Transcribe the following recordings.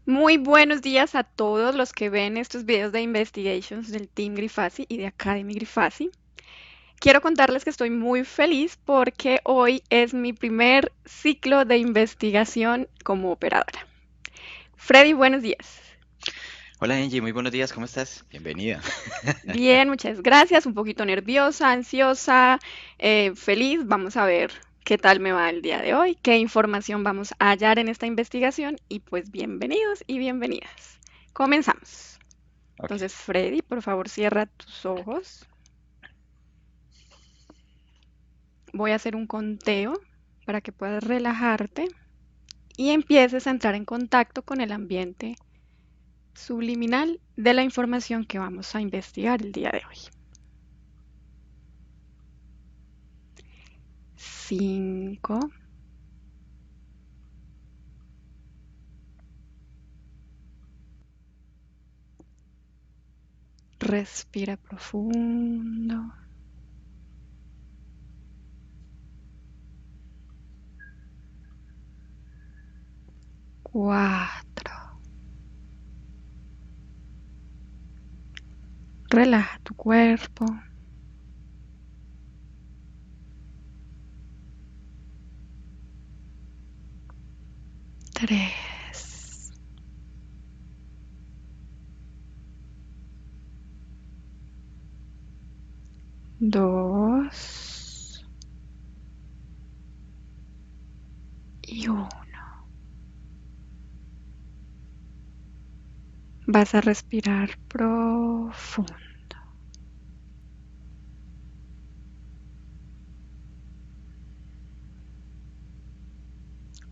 Muy buenos días a todos los que ven estos videos de investigations del Team Grifasi y de Academy Grifasi. Quiero contarles que estoy muy feliz porque hoy es mi primer ciclo de investigación como operadora. Freddy, buenos días. Hola Angie, muy buenos días, ¿cómo estás? Bienvenida. Bien, muchas gracias. Un poquito nerviosa, ansiosa, feliz. Vamos a ver qué tal me va el día de hoy, qué información vamos a hallar en esta investigación y pues bienvenidos y bienvenidas. Comenzamos. Ok, Entonces, Freddy, por favor, cierra tus ojos. Voy a hacer un conteo para que puedas relajarte y empieces a entrar en contacto con el ambiente subliminal de la información que vamos a investigar el día de hoy. 5. Respira profundo. 4. Relaja tu cuerpo. 3. 2. Y 1. Vas a respirar profundo.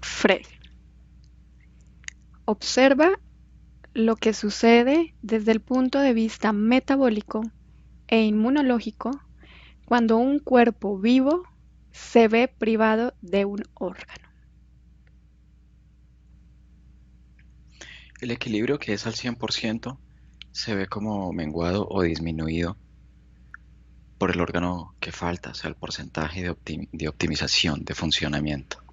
Freddy, observa lo que sucede desde el punto de vista metabólico e inmunológico cuando un cuerpo vivo se ve privado de un órgano. el equilibrio que es al 100% se ve como menguado o disminuido por el órgano que falta, o sea, el porcentaje de optimización, de funcionamiento.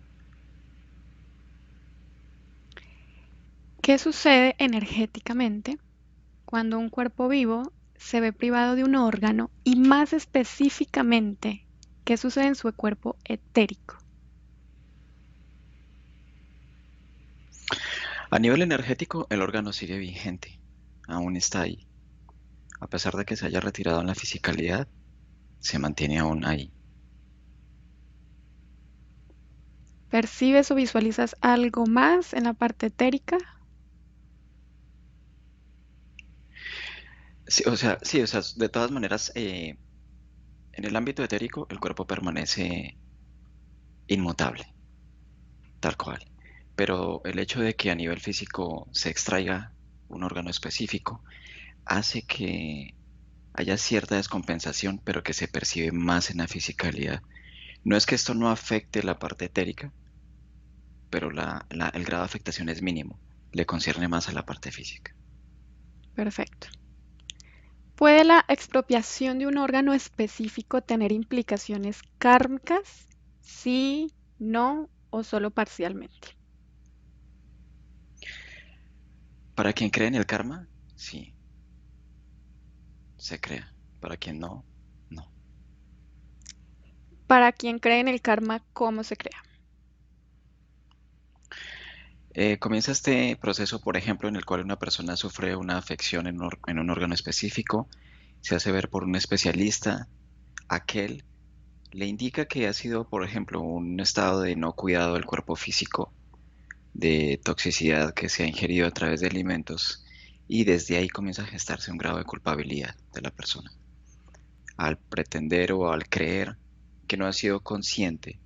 ¿Qué sucede energéticamente cuando un cuerpo vivo se ve privado de un órgano y más específicamente qué sucede en su cuerpo etérico? A nivel energético, el órgano sigue vigente, aún está ahí. A pesar de que se haya retirado en la fisicalidad, se mantiene aún ahí. ¿Percibes o visualizas algo más en la parte etérica? Sí, de todas maneras, en el ámbito etérico, el cuerpo permanece inmutable, tal cual. Pero el hecho de que a nivel físico se extraiga un órgano específico hace que haya cierta descompensación, pero que se percibe más en la fisicalidad. No es que esto no afecte la parte etérica, pero el grado de afectación es mínimo. Le concierne más a la parte física. Perfecto. ¿Puede la expropiación de un órgano específico tener implicaciones kármicas? Sí, no o solo parcialmente. Para quien cree en el karma, sí, se crea. Para quien no, no. Para quien cree en el karma, ¿cómo se crea? Comienza este proceso, por ejemplo, en el cual una persona sufre una afección en un órgano específico, se hace ver por un especialista, aquel le indica que ha sido, por ejemplo, un estado de no cuidado del cuerpo físico, de toxicidad que se ha ingerido a través de alimentos, y desde ahí comienza a gestarse un grado de culpabilidad de la persona, al pretender o al creer que no ha sido consciente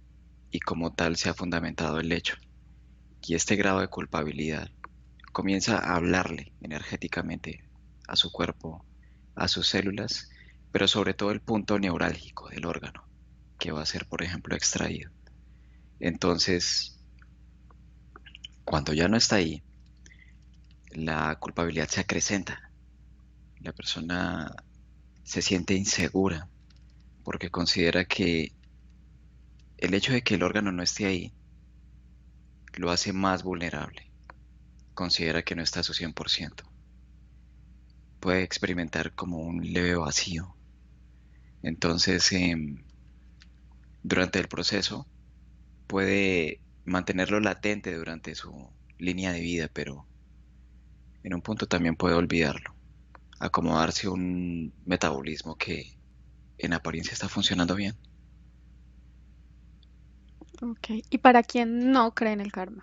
y como tal se ha fundamentado el hecho. Y este grado de culpabilidad comienza a hablarle energéticamente a su cuerpo, a sus células, pero sobre todo el punto neurálgico del órgano, que va a ser, por ejemplo, extraído. Entonces, cuando ya no está ahí, la culpabilidad se acrecenta. La persona se siente insegura porque considera que el hecho de que el órgano no esté ahí lo hace más vulnerable. considera que no está a su 100%. Puede experimentar como un leve vacío. Entonces, durante el proceso puede mantenerlo latente durante su línea de vida, pero en un punto también puede olvidarlo, acomodarse a un metabolismo que en apariencia está funcionando bien. Ok. ¿Y para quien no cree en el karma?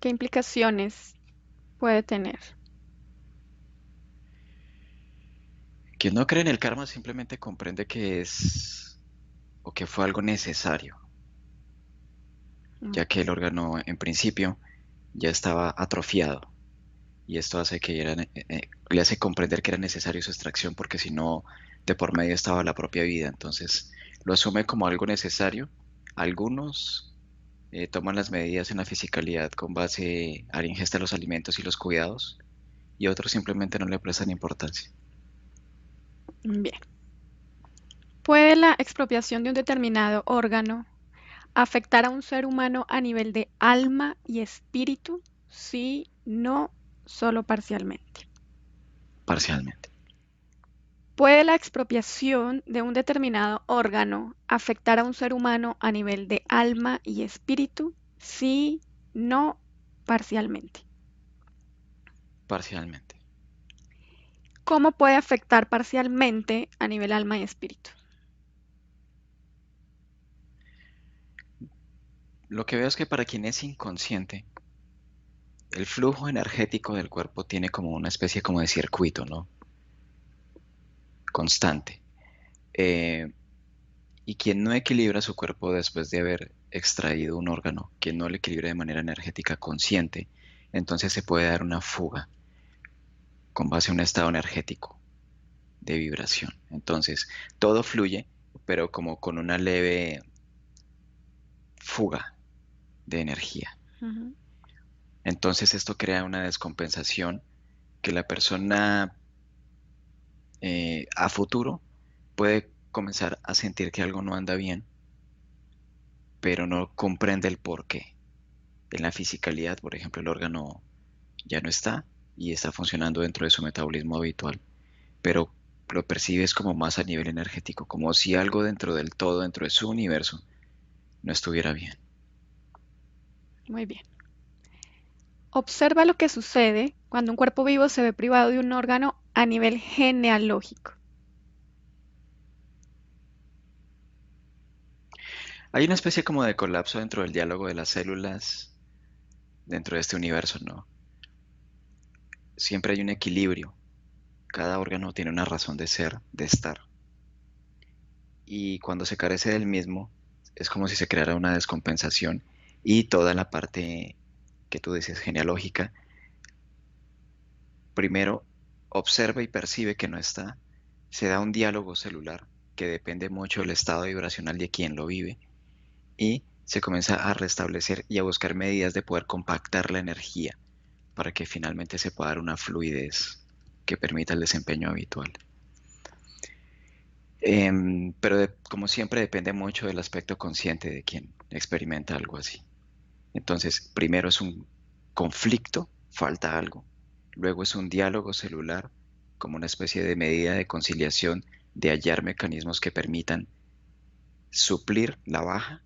¿Qué implicaciones puede tener? Quien no cree en el karma simplemente comprende que es o que fue algo necesario, ya Ok. que el órgano en principio ya estaba atrofiado y esto hace que le hace comprender que era necesario su extracción porque si no, de por medio estaba la propia vida. Entonces lo asume como algo necesario. Algunos toman las medidas en la fisicalidad con base a la ingesta de los alimentos y los cuidados y otros simplemente no le prestan importancia. Bien. ¿Puede la expropiación de un determinado órgano afectar a un ser humano a nivel de alma y espíritu? Sí, no, solo parcialmente. Parcialmente. ¿Puede la expropiación de un determinado órgano afectar a un ser humano a nivel de alma y espíritu? Sí, no, parcialmente. Parcialmente. ¿Cómo puede afectar parcialmente a nivel alma y espíritu? Lo que veo es que para quien es inconsciente, el flujo energético del cuerpo tiene como una especie como de circuito, ¿no? Constante. Eh, y quien no equilibra su cuerpo después de haber extraído un órgano, quien no lo equilibra de manera energética consciente, entonces se puede dar una fuga con base a un estado energético de vibración. Entonces, todo fluye, pero como con una leve fuga de energía. Ujú. Entonces, esto crea una descompensación que la persona a futuro puede comenzar a sentir que algo no anda bien, pero no comprende el por qué. En la fisicalidad, por ejemplo, el órgano ya no está y está funcionando dentro de su metabolismo habitual, pero lo percibes como más a nivel energético, como si algo dentro del todo, dentro de su universo, no estuviera bien. Muy bien. Observa lo que sucede cuando un cuerpo vivo se ve privado de un órgano a nivel genealógico. Hay una especie como de colapso dentro del diálogo de las células dentro de este universo, ¿no? Siempre hay un equilibrio. Cada órgano tiene una razón de ser, de estar. Y cuando se carece del mismo, es como si se creara una descompensación y toda la parte que tú dices genealógica, primero observa y percibe que no está, se da un diálogo celular que depende mucho del estado vibracional de quien lo vive y se comienza a restablecer y a buscar medidas de poder compactar la energía para que finalmente se pueda dar una fluidez que permita el desempeño habitual. Pero como siempre depende mucho del aspecto consciente de quien experimenta algo así. Entonces, primero es un conflicto, falta algo. Luego es un diálogo celular, como una especie de medida de conciliación, de hallar mecanismos que permitan suplir la baja.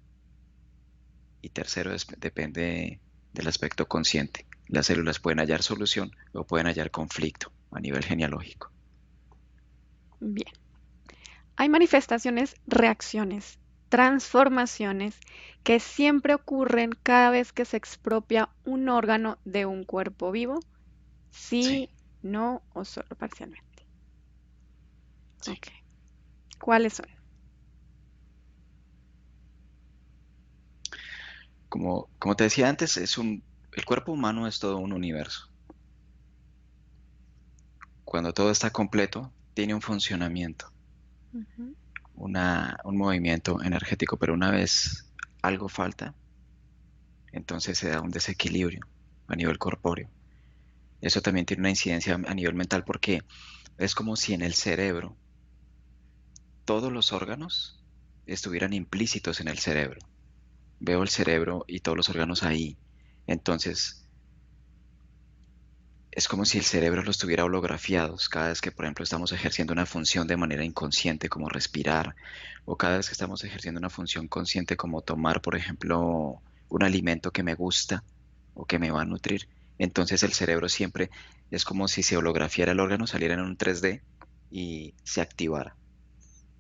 Y tercero, depende del aspecto consciente. Las células pueden hallar solución o pueden hallar conflicto a nivel genealógico. Bien. Hay manifestaciones, reacciones, transformaciones que siempre ocurren cada vez que se expropia un órgano de un cuerpo vivo. Sí, Sí, no o solo parcialmente. sí. Ok. ¿Cuáles son? Como te decía antes, el cuerpo humano es todo un universo. Cuando todo está completo, tiene un funcionamiento, Ujú. un movimiento energético, pero una vez algo falta, entonces se da un desequilibrio a nivel corpóreo. Eso también tiene una incidencia a nivel mental porque es como si en el cerebro todos los órganos estuvieran implícitos en el cerebro. Veo el cerebro y todos los órganos ahí. Entonces, es como si el cerebro los tuviera holografiados cada vez que, por ejemplo, estamos ejerciendo una función de manera inconsciente, como respirar, o cada vez que estamos ejerciendo una función consciente, como tomar, por ejemplo, un alimento que me gusta o que me va a nutrir. Entonces el cerebro siempre es como si se holografiara el órgano, saliera en un 3D y se activara.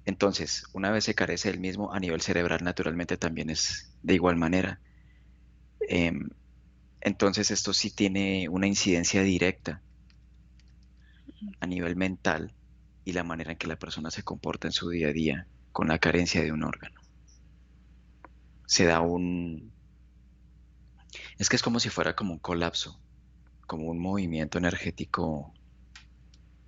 Entonces, una vez se carece del mismo, a nivel cerebral naturalmente también es de igual manera. Em, entonces esto sí tiene una incidencia directa a nivel mental y la manera en que la persona se comporta en su día a día con la carencia de un órgano. Se da un... Es que es como si fuera como un colapso, como un movimiento energético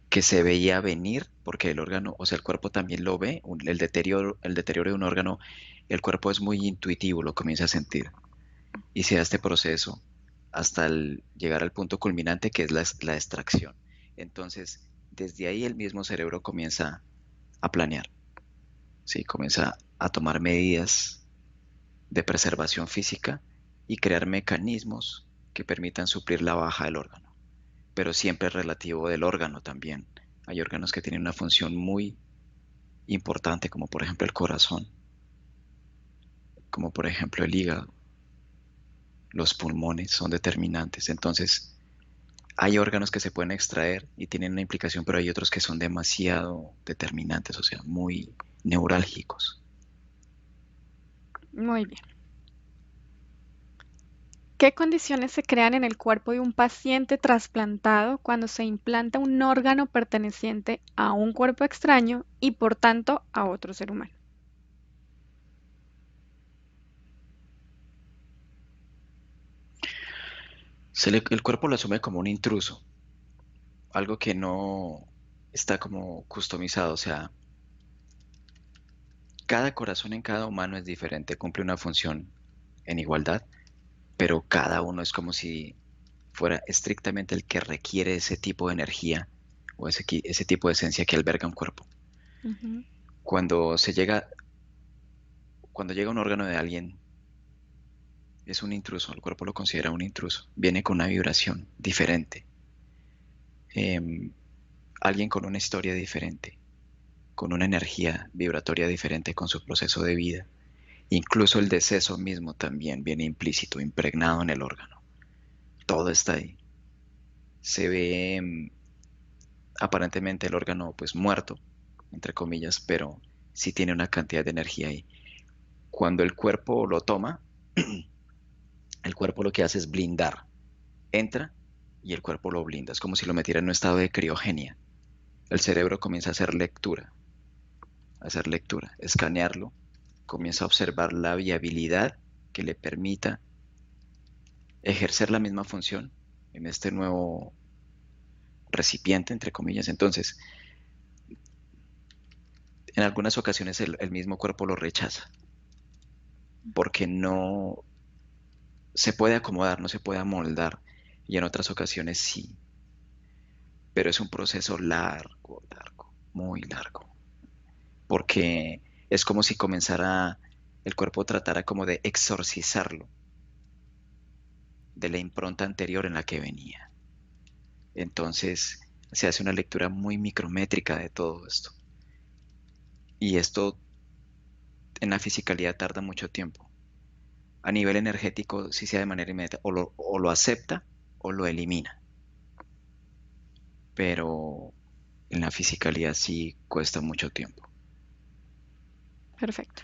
que se veía venir porque el órgano, o sea, el cuerpo también lo ve, el deterioro de un órgano, el cuerpo es muy intuitivo, lo comienza a sentir y se da este proceso hasta llegar al punto culminante que es la extracción. Entonces, desde ahí el mismo cerebro comienza a planear. ¿Sí? Comienza a tomar medidas de preservación física y crear mecanismos que permitan suplir la baja del órgano, pero siempre es relativo del órgano también. Hay órganos que tienen una función muy importante, como por ejemplo el corazón, como por ejemplo el hígado, los pulmones son determinantes. Entonces, hay órganos que se pueden extraer y tienen una implicación, pero hay otros que son demasiado determinantes, o sea, muy neurálgicos. Muy bien. ¿Qué condiciones se crean en el cuerpo de un paciente trasplantado cuando se implanta un órgano perteneciente a un cuerpo extraño y por tanto a otro ser humano? El cuerpo lo asume como un intruso, algo que no está como customizado, o sea, cada corazón en cada humano es diferente, cumple una función en igualdad, pero cada uno es como si fuera estrictamente el que requiere ese tipo de energía o ese tipo de esencia que alberga un cuerpo. Ujú. Cuando cuando llega un órgano de alguien, es un intruso, el cuerpo lo considera un intruso, viene con una vibración diferente, em, alguien con una historia diferente, con una energía vibratoria diferente con su proceso de vida. Incluso el deceso mismo también viene implícito, impregnado en el órgano. Todo está ahí. Se ve aparentemente el órgano pues muerto, entre comillas, pero sí tiene una cantidad de energía ahí. Cuando el cuerpo lo toma, el cuerpo lo que hace es blindar. Entra y el cuerpo lo blinda. Es como si lo metiera en un estado de criogenia. El cerebro comienza a hacer lectura, escanearlo, comienza a observar la viabilidad que le permita ejercer la misma función en este nuevo recipiente, entre comillas. Entonces, en algunas ocasiones el mismo cuerpo lo rechaza porque no se puede acomodar, no se puede amoldar, y en otras ocasiones sí, pero es un proceso largo, largo, muy largo, porque es como si comenzara, el cuerpo tratara como de exorcizarlo de la impronta anterior en la que venía. Entonces, se hace una lectura muy micrométrica de todo esto. Y esto en la fisicalidad tarda mucho tiempo. A nivel energético, sí sea de manera inmediata, o lo acepta o lo elimina. Pero en la fisicalidad sí cuesta mucho tiempo. Perfecto.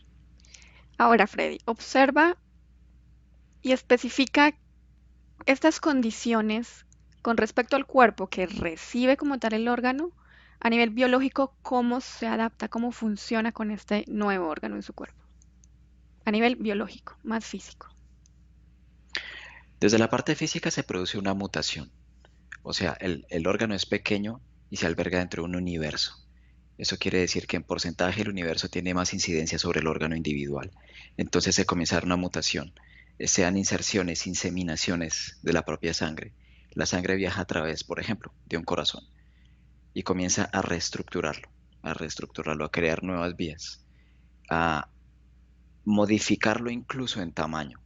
Ahora, Freddy, observa y especifica estas condiciones con respecto al cuerpo que recibe como tal el órgano a nivel biológico, cómo se adapta, cómo funciona con este nuevo órgano en su cuerpo. A nivel biológico, más físico. Desde la parte física se produce una mutación, o sea, el órgano es pequeño y se alberga dentro de un universo. Eso quiere decir que en porcentaje el universo tiene más incidencia sobre el órgano individual. Entonces se comienza a dar una mutación, sean inserciones, inseminaciones de la propia sangre. La sangre viaja a través, por ejemplo, de un corazón y comienza a reestructurarlo, a crear nuevas vías, a modificarlo incluso en tamaño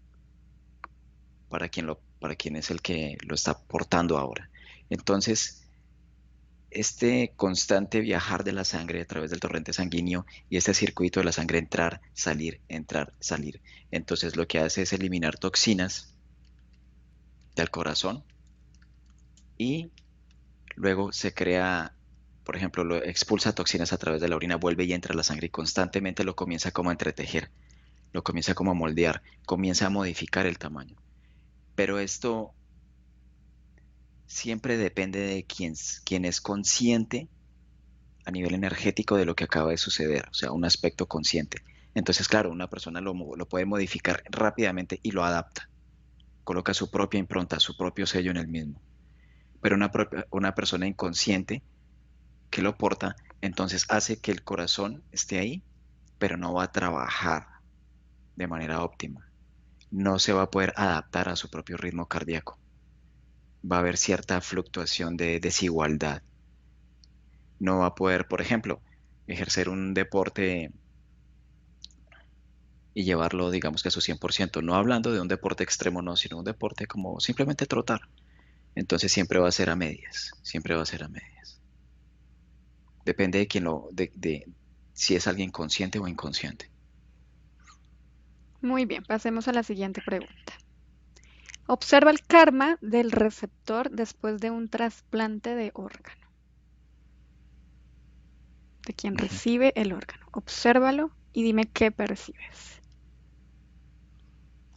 para quien es el que lo está portando ahora. Entonces, este constante viajar de la sangre a través del torrente sanguíneo y este circuito de la sangre entrar, salir. Entonces lo que hace es eliminar toxinas del corazón y luego se crea, por ejemplo, lo expulsa toxinas a través de la orina, vuelve y entra a la sangre y constantemente lo comienza como a entretejer, lo comienza como a moldear, comienza a modificar el tamaño. Pero esto siempre depende de quien es consciente a nivel energético de lo que acaba de suceder, o sea, un aspecto consciente. Entonces, claro, una persona lo puede modificar rápidamente y lo adapta, coloca su propia impronta, su propio sello en el mismo. Pero una persona inconsciente que lo porta, entonces hace que el corazón esté ahí, pero no va a trabajar de manera óptima. No se va a poder adaptar a su propio ritmo cardíaco. Va a haber cierta fluctuación de desigualdad. No va a poder, por ejemplo, ejercer un deporte y llevarlo, digamos que a su 100%. No hablando de un deporte extremo, no, sino un deporte como simplemente trotar. Entonces siempre va a ser a medias, siempre va a ser a medias. Depende de de si es alguien consciente o inconsciente. Muy bien, pasemos a la siguiente pregunta. Observa el karma del receptor después de un trasplante de órgano, de quien Ujú. recibe el órgano. Obsérvalo y dime qué percibes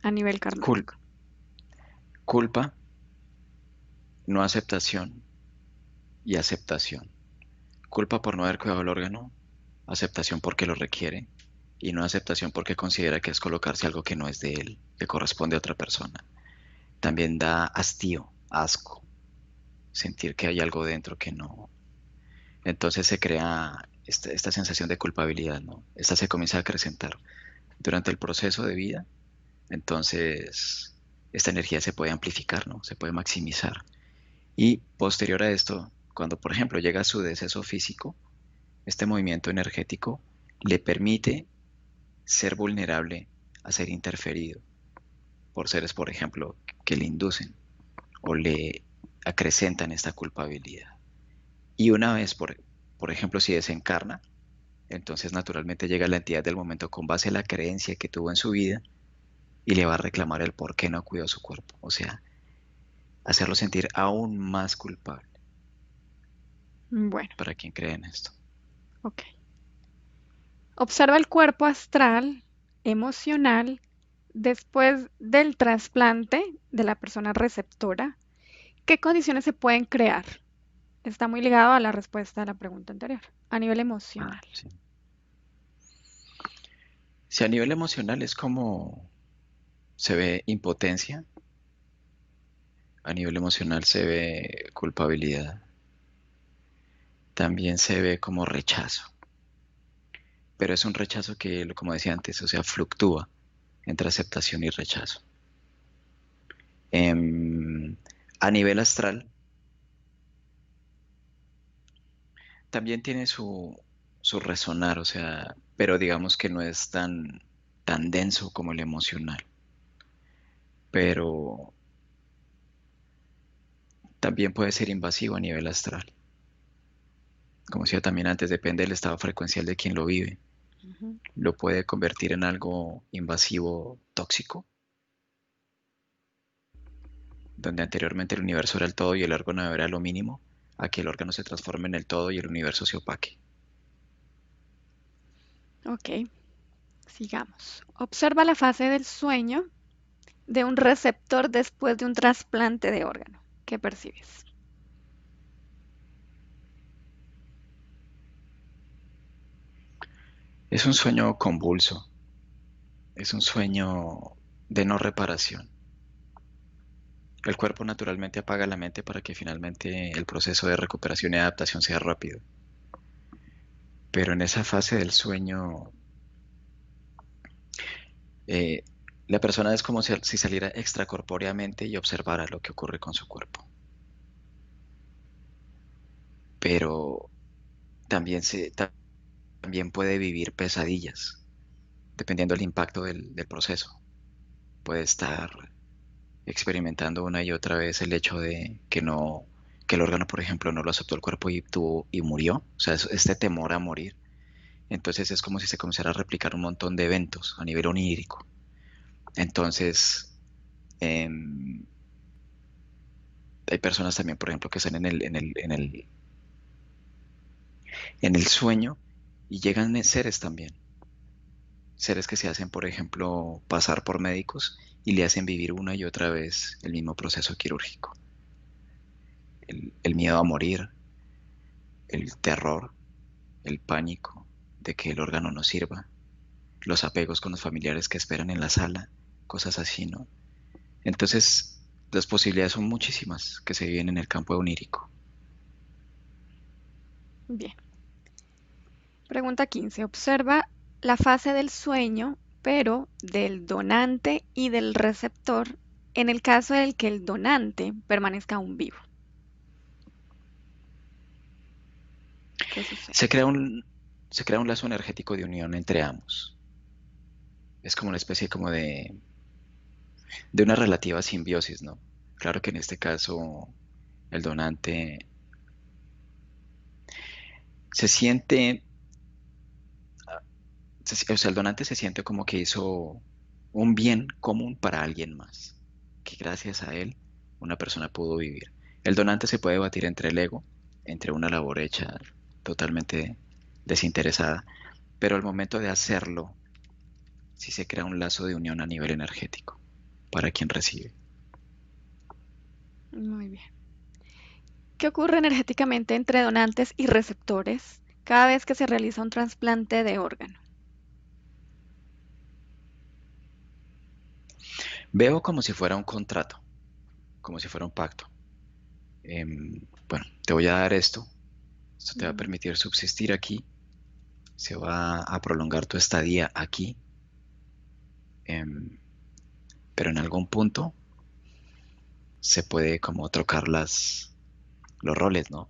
a nivel Cul- karmático. culpa, no aceptación y aceptación. Culpa por no haber cuidado el órgano, aceptación porque lo requiere y no aceptación porque considera que es colocarse algo que no es de él, que corresponde a otra persona. También da hastío, asco, sentir que hay algo dentro que no. Entonces se crea esta sensación de culpabilidad, ¿no? Esta se comienza a acrecentar durante el proceso de vida. Entonces, esta energía se puede amplificar, ¿no? Se puede maximizar. Y posterior a esto, cuando por ejemplo llega a su deceso físico, este movimiento energético le permite ser vulnerable a ser interferido por seres, por ejemplo, que le inducen o le acrecentan esta culpabilidad. Y una vez, por ejemplo, si desencarna, entonces naturalmente llega la entidad del momento con base en la creencia que tuvo en su vida y le va a reclamar el por qué no cuidó su cuerpo. O sea, hacerlo sentir aún más culpable Bueno, para quien cree en esto. ok. Observa el cuerpo astral, emocional, después del trasplante de la persona receptora. ¿Qué condiciones se pueden crear? Está muy ligado a la respuesta a la pregunta anterior, a nivel Ah, emocional. sí. Si a nivel emocional es como se ve impotencia, a nivel emocional se ve culpabilidad, también se ve como rechazo, pero es un rechazo que, como decía antes, o sea, fluctúa entre aceptación y rechazo. A nivel astral, también tiene su resonar, o sea, pero digamos que no es tan denso como el emocional. Pero también puede ser invasivo a nivel astral. Como decía también antes, depende del estado frecuencial de quien lo vive. Ujú. Lo puede convertir en algo invasivo tóxico, donde anteriormente el universo era el todo y el órgano era lo mínimo, a que el órgano se transforme en el todo y el universo se opaque. Ok, sigamos. Observa la fase del sueño de un receptor después de un trasplante de órgano. ¿Qué percibes? Es un sueño convulso, es un sueño de no reparación. El cuerpo naturalmente apaga la mente para que finalmente el proceso de recuperación y adaptación sea rápido. Pero en esa fase del sueño, eh, la persona es como si saliera extracorpóreamente y observara lo que ocurre con su cuerpo. Pero también, también puede vivir pesadillas, dependiendo del impacto del proceso. Puede estar experimentando una y otra vez el hecho de que no que el órgano, por ejemplo, no lo aceptó el cuerpo y murió, o sea, este temor a morir. Entonces es como si se comenzara a replicar un montón de eventos a nivel onírico. Entonces, em, hay personas también, por ejemplo, que están en el sueño y llegan seres también. Seres que se hacen, por ejemplo, pasar por médicos y le hacen vivir una y otra vez el mismo proceso quirúrgico. El miedo a morir, el terror, el pánico de que el órgano no sirva, los apegos con los familiares que esperan en la sala, cosas así, ¿no? Entonces, las posibilidades son muchísimas que se viven en el campo onírico. Bien. Pregunta 15. Observa la fase del sueño, pero del donante y del receptor en el caso del que el donante permanezca aún vivo. ¿Qué sucede? Se crea un, se crea un lazo energético de unión entre ambos. Es como una especie como de una relativa simbiosis, ¿no? Claro que en este caso el donante se siente, o sea, el donante se siente como que hizo un bien común para alguien más, que gracias a él una persona pudo vivir. El donante se puede debatir entre el ego, entre una labor hecha totalmente desinteresada, pero al momento de hacerlo, sí se crea un lazo de unión a nivel energético para quien recibe. Muy bien. ¿Qué ocurre energéticamente entre donantes y receptores cada vez que se realiza un trasplante de órgano? Veo como si fuera un contrato, como si fuera un pacto. Bueno, te voy a dar esto te va a Mm, permitir subsistir aquí, se va a prolongar tu estadía aquí, em, pero en algún punto se puede como trocar los roles, ¿no?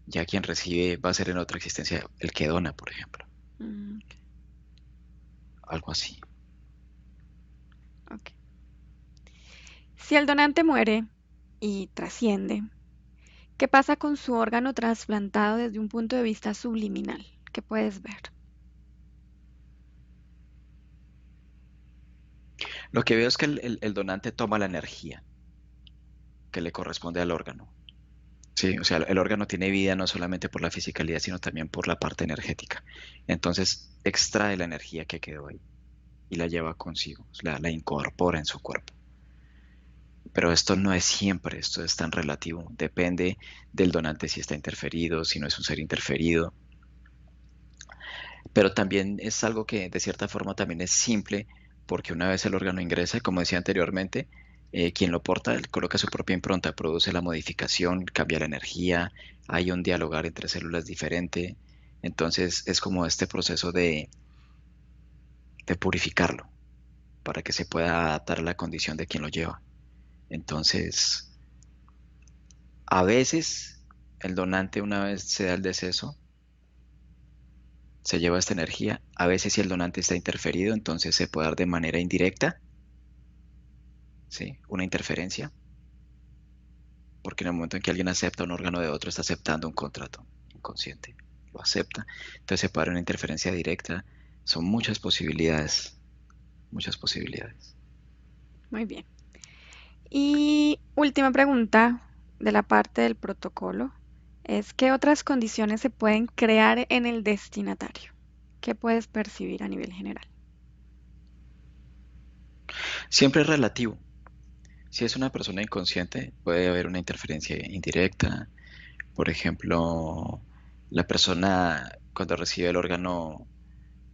Ya quien recibe va a ser en otra existencia el que dona, por ejemplo, ok, algo así. ok. Si el donante muere y trasciende, ¿qué pasa con su órgano trasplantado desde un punto de vista subliminal? ¿Qué puedes ver? Lo que veo es que el donante toma la energía que le corresponde al órgano. Sí, o sea, el órgano tiene vida no solamente por la fisicalidad, sino también por la parte energética. Entonces, extrae la energía que quedó ahí y la lleva consigo, la incorpora en su cuerpo. Pero esto no es siempre, esto es tan relativo. Depende del donante si está interferido, si no es un ser interferido. Pero también es algo que de cierta forma también es simple, porque una vez el órgano ingresa, como decía anteriormente, quien lo porta él coloca su propia impronta, produce la modificación, cambia la energía, hay un dialogar entre células diferente. Entonces es como este proceso de purificarlo para que se pueda adaptar a la condición de quien lo lleva. Entonces, a veces el donante, una vez se da el deceso, se lleva esta energía. A veces si el donante está interferido, entonces se puede dar de manera indirecta, ¿sí? Una interferencia, porque en el momento en que alguien acepta un órgano de otro, está aceptando un contrato inconsciente, lo acepta. Entonces se puede dar una interferencia directa. Son muchas posibilidades, muchas posibilidades. Muy bien. Y última pregunta de la parte del protocolo es ¿qué otras condiciones se pueden crear en el destinatario? ¿Qué puedes percibir a nivel general? Siempre es relativo. Si es una persona inconsciente, puede haber una interferencia indirecta. Por ejemplo, la persona cuando recibe el órgano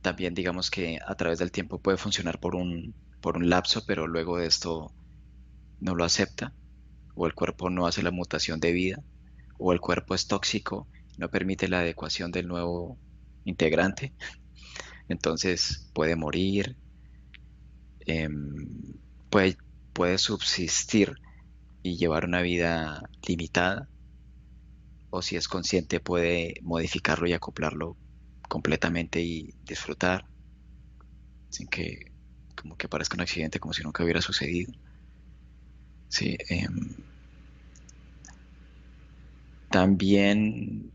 también digamos que a través del tiempo puede funcionar por un lapso, pero luego de esto no lo acepta, o el cuerpo no hace la mutación debida, o el cuerpo es tóxico, no permite la adecuación del nuevo integrante, entonces puede morir, em, puede, puede subsistir y llevar una vida limitada, o si es consciente puede modificarlo y acoplarlo completamente y disfrutar sin que como que parezca un accidente como si nunca hubiera sucedido. Sí, También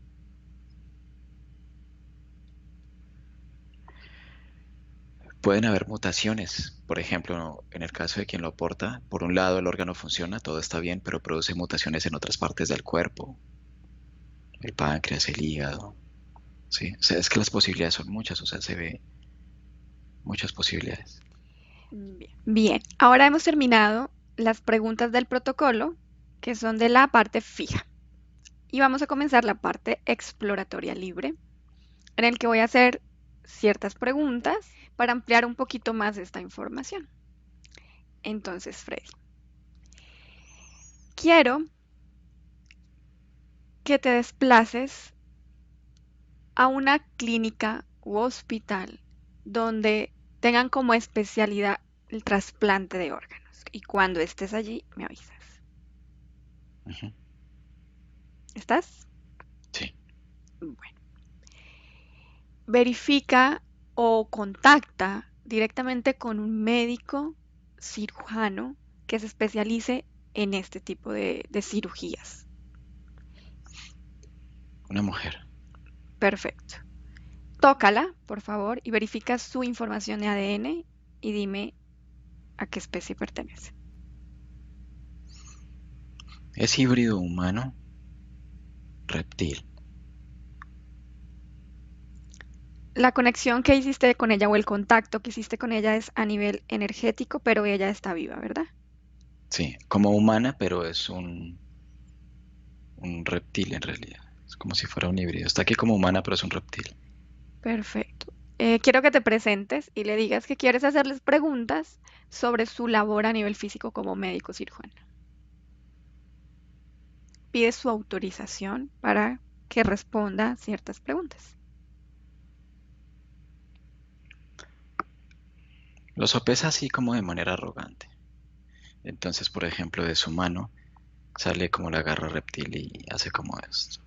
pueden haber mutaciones. Por ejemplo, en el caso de quien lo aporta, por un lado el órgano funciona, todo está bien, pero produce mutaciones en otras partes del cuerpo, el páncreas, el hígado. Sí, o sea, es que las posibilidades son muchas, o sea, se ve muchas posibilidades. Bien. Bien, ahora hemos terminado las preguntas del protocolo, que son de la parte fija. Y vamos a comenzar la parte exploratoria libre, en el que voy a hacer ciertas preguntas para ampliar un poquito más esta información. Entonces, Freddy, quiero que te desplaces a una clínica u hospital donde tengan como especialidad el trasplante de órganos. Y cuando estés allí, me avisas. Ujú. ¿Estás? Sí. Bueno. Verifica o contacta directamente con un médico cirujano que se especialice en este tipo de cirugías. Una mujer. Perfecto. Tócala, por favor, y verifica su información de ADN y dime a qué especie pertenece. Es híbrido humano, reptil. La conexión que hiciste con ella o el contacto que hiciste con ella es a nivel energético, pero ella está viva, ¿verdad? Sí, como humana, pero es un reptil en realidad. Es como si fuera un híbrido. Está aquí como humana, pero es un reptil. Perfecto. Quiero que te presentes y le digas que quieres hacerles preguntas sobre su labor a nivel físico como médico cirujano. Pide su autorización para que responda ciertas preguntas. Lo sopesa así como de manera arrogante. Entonces, por ejemplo, de su mano sale como la garra reptil y hace como esto.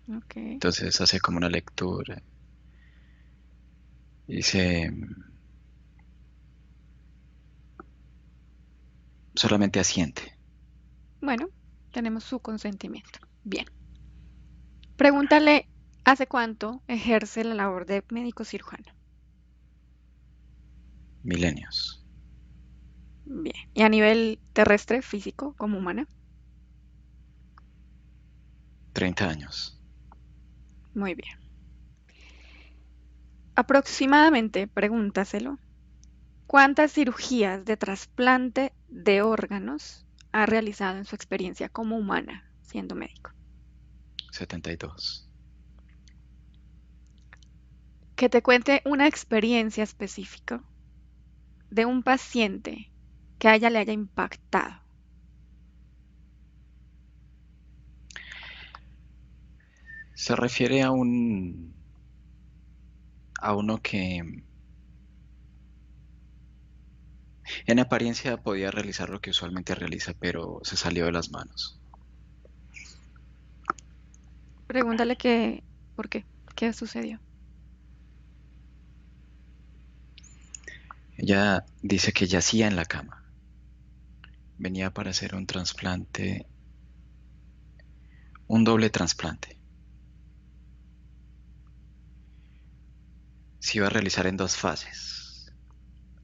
Ok. Entonces hace como una lectura. Y dice, solamente asiente. Bueno, tenemos su consentimiento. Bien. Pregúntale hace cuánto ejerce la labor de médico cirujano. Milenios. Bien. Y a nivel terrestre, físico, como humana. 30 años. Muy bien. Aproximadamente, pregúntaselo, ¿cuántas cirugías de trasplante de órganos ha realizado en su experiencia como humana siendo médico? 72. Que te cuente una experiencia específica de un paciente que a ella le haya impactado. Se refiere a uno que en apariencia podía realizar lo que usualmente realiza, pero se salió de las manos. Pregúntale qué, por qué, qué sucedió. Ella dice que yacía en la cama. Venía para hacer un trasplante, un doble trasplante. Se iba a realizar en dos fases.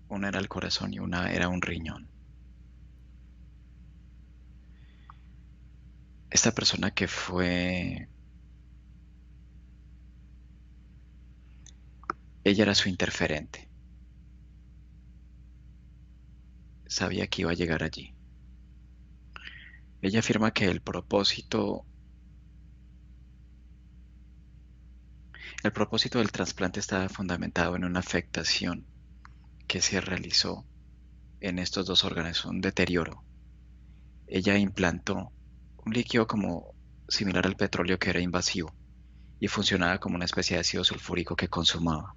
Una era el corazón y una era un riñón. Esta persona que fue, ella era su interferente. Sabía que iba a llegar allí. Ella afirma que el propósito del trasplante estaba fundamentado en una afectación que se realizó en estos dos órganos, un deterioro. Ella implantó un líquido como similar al petróleo que era invasivo y funcionaba como una especie de ácido sulfúrico que consumaba.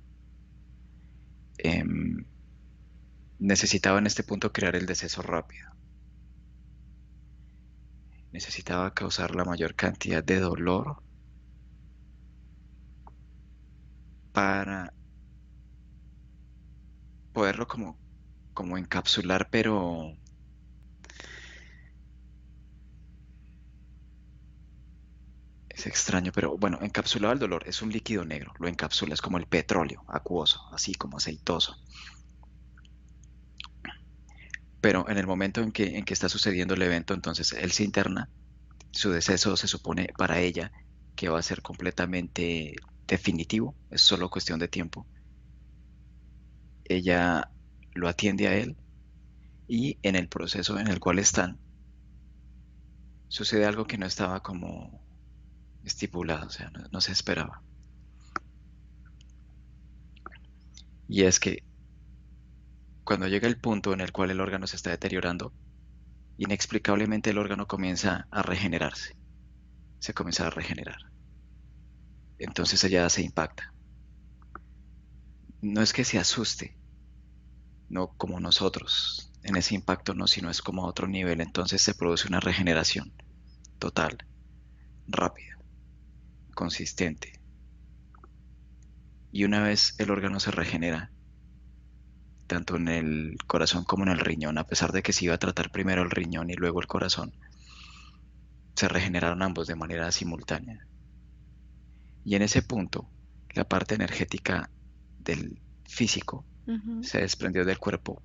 Em, Necesitaba en este punto crear el deceso rápido. Necesitaba causar la mayor cantidad de dolor para poderlo como encapsular, Es extraño, pero bueno, encapsulado el dolor es un líquido negro, lo encapsula, es como el petróleo, acuoso, así como aceitoso. Pero en el momento en que está sucediendo el evento, entonces él se interna, su deceso se supone para ella que va a ser completamente definitivo, es solo cuestión de tiempo. Ella lo atiende a él y en el proceso en el cual están, sucede algo que no estaba como estipulado, o sea, no se esperaba. Y es que cuando llega el punto en el cual el órgano se está deteriorando, inexplicablemente el órgano comienza a regenerarse, se comienza a regenerar. Entonces ella se impacta. No es que se asuste, no como nosotros, en ese impacto no, sino es como a otro nivel. Entonces se produce una regeneración total, rápida, consistente. Y una vez el órgano se regenera, tanto en el corazón como en el riñón, a pesar de que se iba a tratar primero el riñón y luego el corazón, se regeneraron ambos de manera simultánea. Y en ese punto, la parte energética del físico Ujú. se desprendió del cuerpo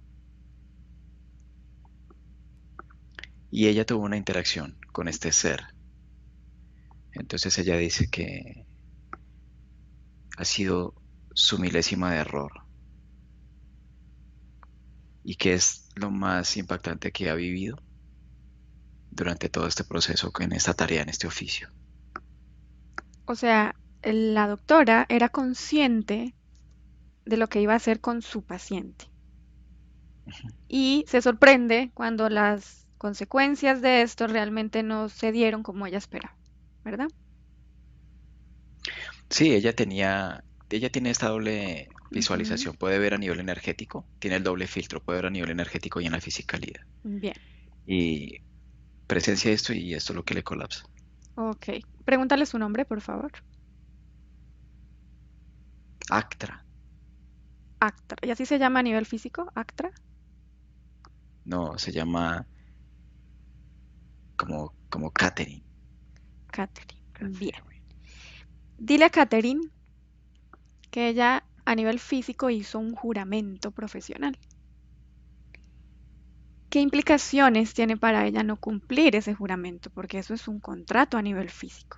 y ella tuvo una interacción con este ser. Entonces ella dice que ha sido su milésima de error y que es lo más impactante que ha vivido durante todo este proceso, en esta tarea, en este oficio. O sea, la doctora era consciente de lo que iba a hacer con su paciente y se sorprende cuando las consecuencias de esto realmente no se dieron como ella esperaba, ¿verdad? Sí, ella tiene esta doble Ujú. visualización, puede ver a nivel energético, tiene el doble filtro, puede ver a nivel energético y en la fisicalidad. Bien, Y presencia esto y esto es lo que le colapsa. ok. Pregúntale su nombre, por favor. Actra, Actra. ¿Y así se llama a nivel físico? Actra. no, se llama como Catherine. Catherine. Bien. Catherine. Dile a Catherine que ella a nivel físico hizo un juramento profesional. ¿Qué implicaciones tiene para ella no cumplir ese juramento? Porque eso es un contrato a nivel físico.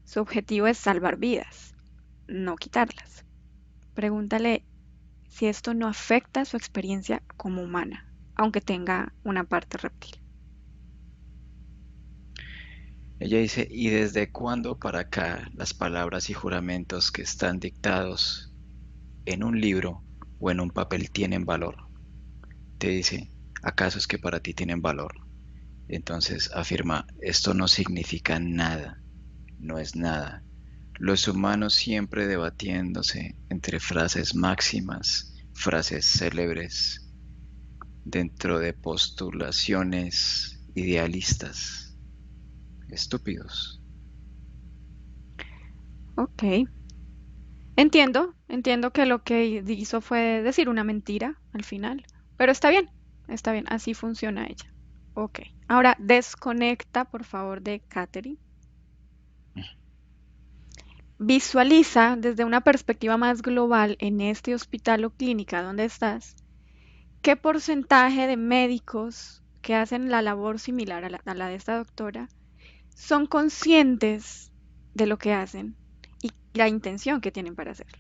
Su objetivo es salvar vidas, no quitarlas. Pregúntale si esto no afecta su experiencia como humana, aunque tenga una parte reptil. Ella dice, ¿y desde cuándo para acá las palabras y juramentos que están dictados en un libro o en un papel tienen valor? Te dice, ¿acaso es que para ti tienen valor? Entonces afirma, esto no significa nada, no es nada. Los humanos siempre debatiéndose entre frases máximas, frases célebres, dentro de postulaciones idealistas, estúpidos. Ok, entiendo que lo que hizo fue decir una mentira al final, pero está bien, así funciona ella. Ok, ahora desconecta por favor de Katherine. Visualiza desde una perspectiva más global en este hospital o clínica donde estás, qué porcentaje de médicos que hacen la labor similar a la de esta doctora son conscientes de lo que hacen y la intención que tienen para hacerlo.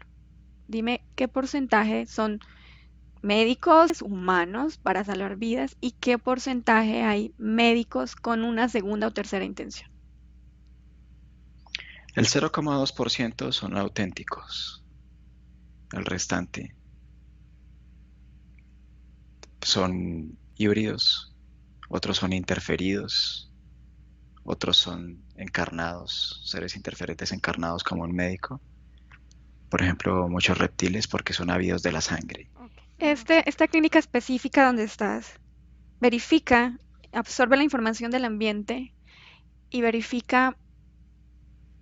Dime qué porcentaje son médicos humanos para salvar vidas y qué porcentaje hay médicos con una segunda o tercera intención. El 0,2% son auténticos, el restante son híbridos, otros son interferidos, otros son encarnados, seres interferentes encarnados como un médico. Por ejemplo, muchos reptiles porque son ávidos de la sangre. Esta clínica específica donde estás, verifica, absorbe la información del ambiente y verifica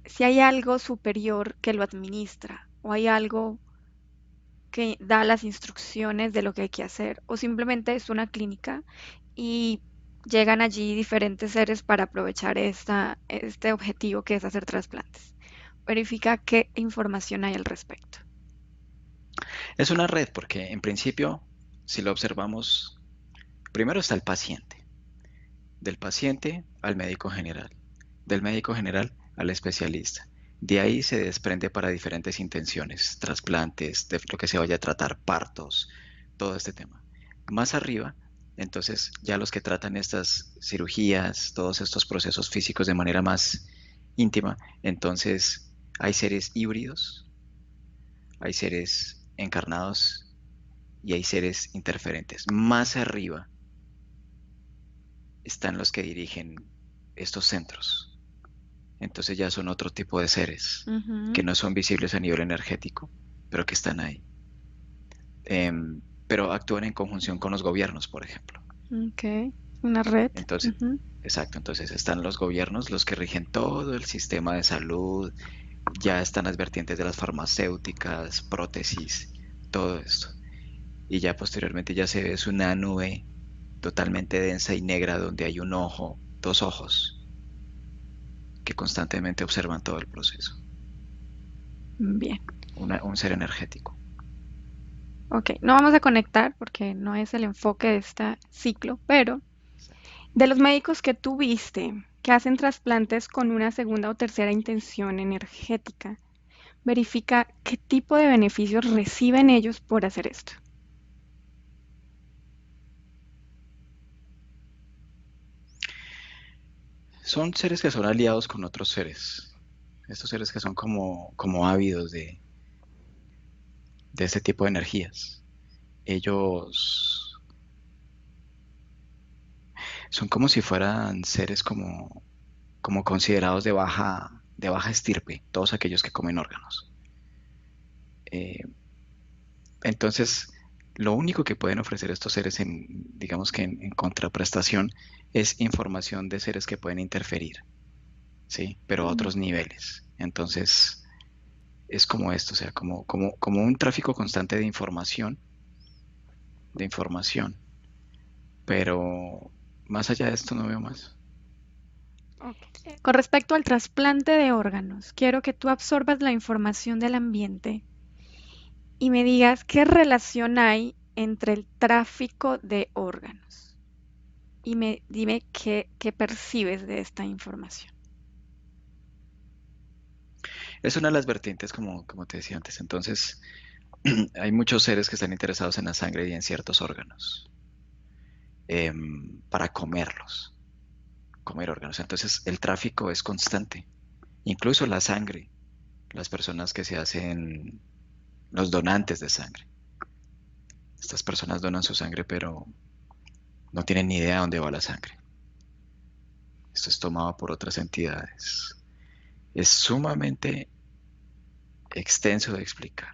si hay algo superior que lo administra o hay algo que da las instrucciones de lo que hay que hacer o simplemente es una clínica y llegan allí diferentes seres para aprovechar este objetivo que es hacer trasplantes. Verifica qué información hay al respecto. Es una red porque en principio, si lo observamos, primero está el paciente, del paciente al médico general, del médico general al especialista. De ahí se desprende para diferentes intenciones, trasplantes, de lo que se vaya a tratar, partos, todo este tema. Más arriba, entonces ya los que tratan estas cirugías, todos estos procesos físicos de manera más íntima, entonces hay seres híbridos, hay seres encarnados y hay seres interferentes. Más arriba están los que dirigen estos centros. Entonces ya son otro tipo de seres que Ujú, no son visibles a nivel energético, pero que están ahí. Pero actúan en conjunción con los gobiernos, por ejemplo. ok, una red. Entonces, Ujú. exacto, entonces están los gobiernos, los que rigen todo el sistema de salud, ya están las vertientes de las farmacéuticas, prótesis, todo esto. Y ya posteriormente ya se ve es una nube totalmente densa y negra donde hay un ojo, dos ojos, que constantemente observan todo el proceso. Bien. Un ser energético. Ok, no vamos a conectar porque no es el enfoque de este ciclo, pero de los médicos que tú viste que hacen trasplantes con una segunda o tercera intención energética, verifica qué tipo de beneficios reciben ellos por hacer esto. Son seres que son aliados con otros seres. Estos seres que son como ávidos de este tipo de energías. Ellos son como si fueran seres como considerados de baja estirpe, todos aquellos que comen órganos. Eh, entonces, lo único que pueden ofrecer estos seres digamos que en contraprestación, es información de seres que pueden interferir, ¿sí? Pero a Mm, otros niveles. Entonces, es como esto, o sea, como un tráfico constante de información, pero más allá de esto no veo más. ok. Con respecto al trasplante de órganos, quiero que tú absorbas la información del ambiente y me digas qué relación hay entre el tráfico de órganos. Y dime qué percibes de esta información. Es una de las vertientes, como te decía antes. Entonces, hay muchos seres que están interesados en la sangre y en ciertos órganos para comer órganos. Entonces, el tráfico es constante. Incluso la sangre, las personas que se hacen los donantes de sangre. Estas personas donan su sangre, pero no tienen ni idea de dónde va la sangre. Esto es tomado por otras entidades. Es sumamente extenso de explicar.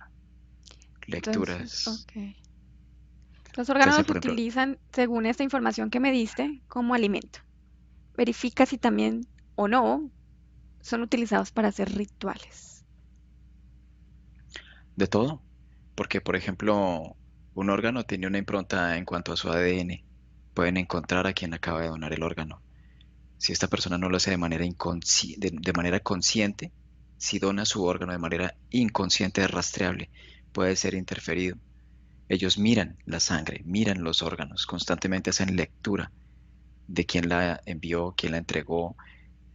Entonces, Lecturas. ok. Los Se hace, órganos se por ejemplo, utilizan, según esta información que me diste, como alimento. Verifica si también o no son utilizados para hacer rituales. de todo. Porque, por ejemplo, un órgano tiene una impronta en cuanto a su ADN. Pueden encontrar a quien acaba de donar el órgano. Si esta persona no lo hace de manera consciente, si dona su órgano de manera inconsciente, rastreable, puede ser interferido. Ellos miran la sangre, miran los órganos, constantemente hacen lectura de quién la envió, quién la entregó,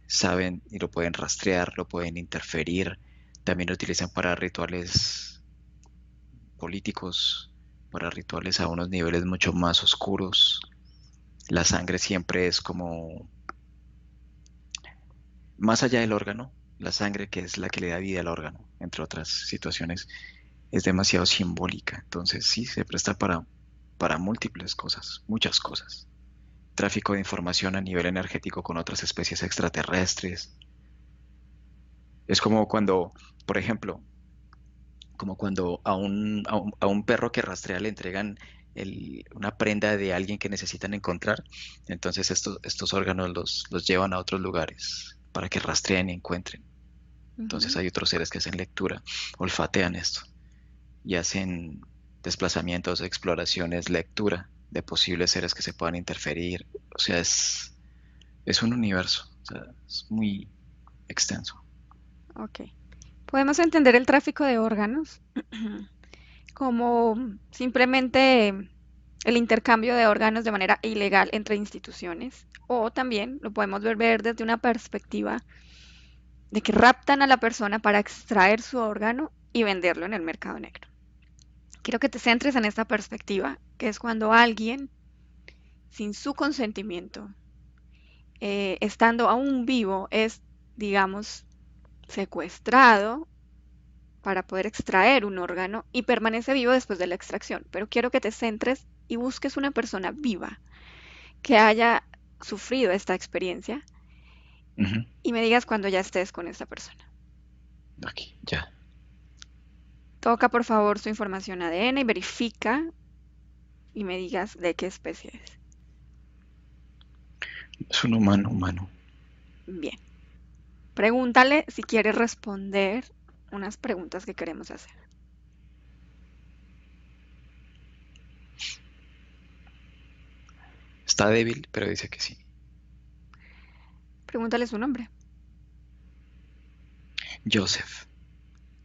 saben y lo pueden rastrear, lo pueden interferir. También lo utilizan para rituales políticos, para rituales a unos niveles mucho más oscuros. La sangre siempre es como más allá del órgano, la sangre que es la que le da vida al órgano, entre otras situaciones, es demasiado simbólica. Entonces sí, se presta para múltiples cosas, muchas cosas. Tráfico de información a nivel energético con otras especies extraterrestres. Es como cuando, por ejemplo, como cuando a un perro que rastrea le entregan una prenda de alguien que necesitan encontrar. Entonces estos órganos los llevan a otros lugares para que rastreen y encuentren. Entonces Ujú. hay otros seres que hacen lectura, olfatean esto y hacen desplazamientos, exploraciones, lectura de posibles seres que se puedan interferir. O sea, es un universo, o sea, es muy extenso. Ok. Podemos entender el tráfico de órganos como simplemente el intercambio de órganos de manera ilegal entre instituciones, o también lo podemos ver desde una perspectiva de que raptan a la persona para extraer su órgano y venderlo en el mercado negro. Quiero que te centres en esta perspectiva, que es cuando alguien, sin su consentimiento, estando aún vivo, es, digamos, secuestrado para poder extraer un órgano y permanece vivo después de la extracción. Pero quiero que te centres y busques una persona viva que haya sufrido esta experiencia Ujú. y me digas cuando ya estés con esta persona. Aquí, ya. Toca por favor su información ADN y verifica y me digas de qué especie es. Es un humano, humano. Bien. Pregúntale si quiere responder unas preguntas que queremos hacer. Está débil, pero dice que sí. Pregúntale su nombre. Joseph,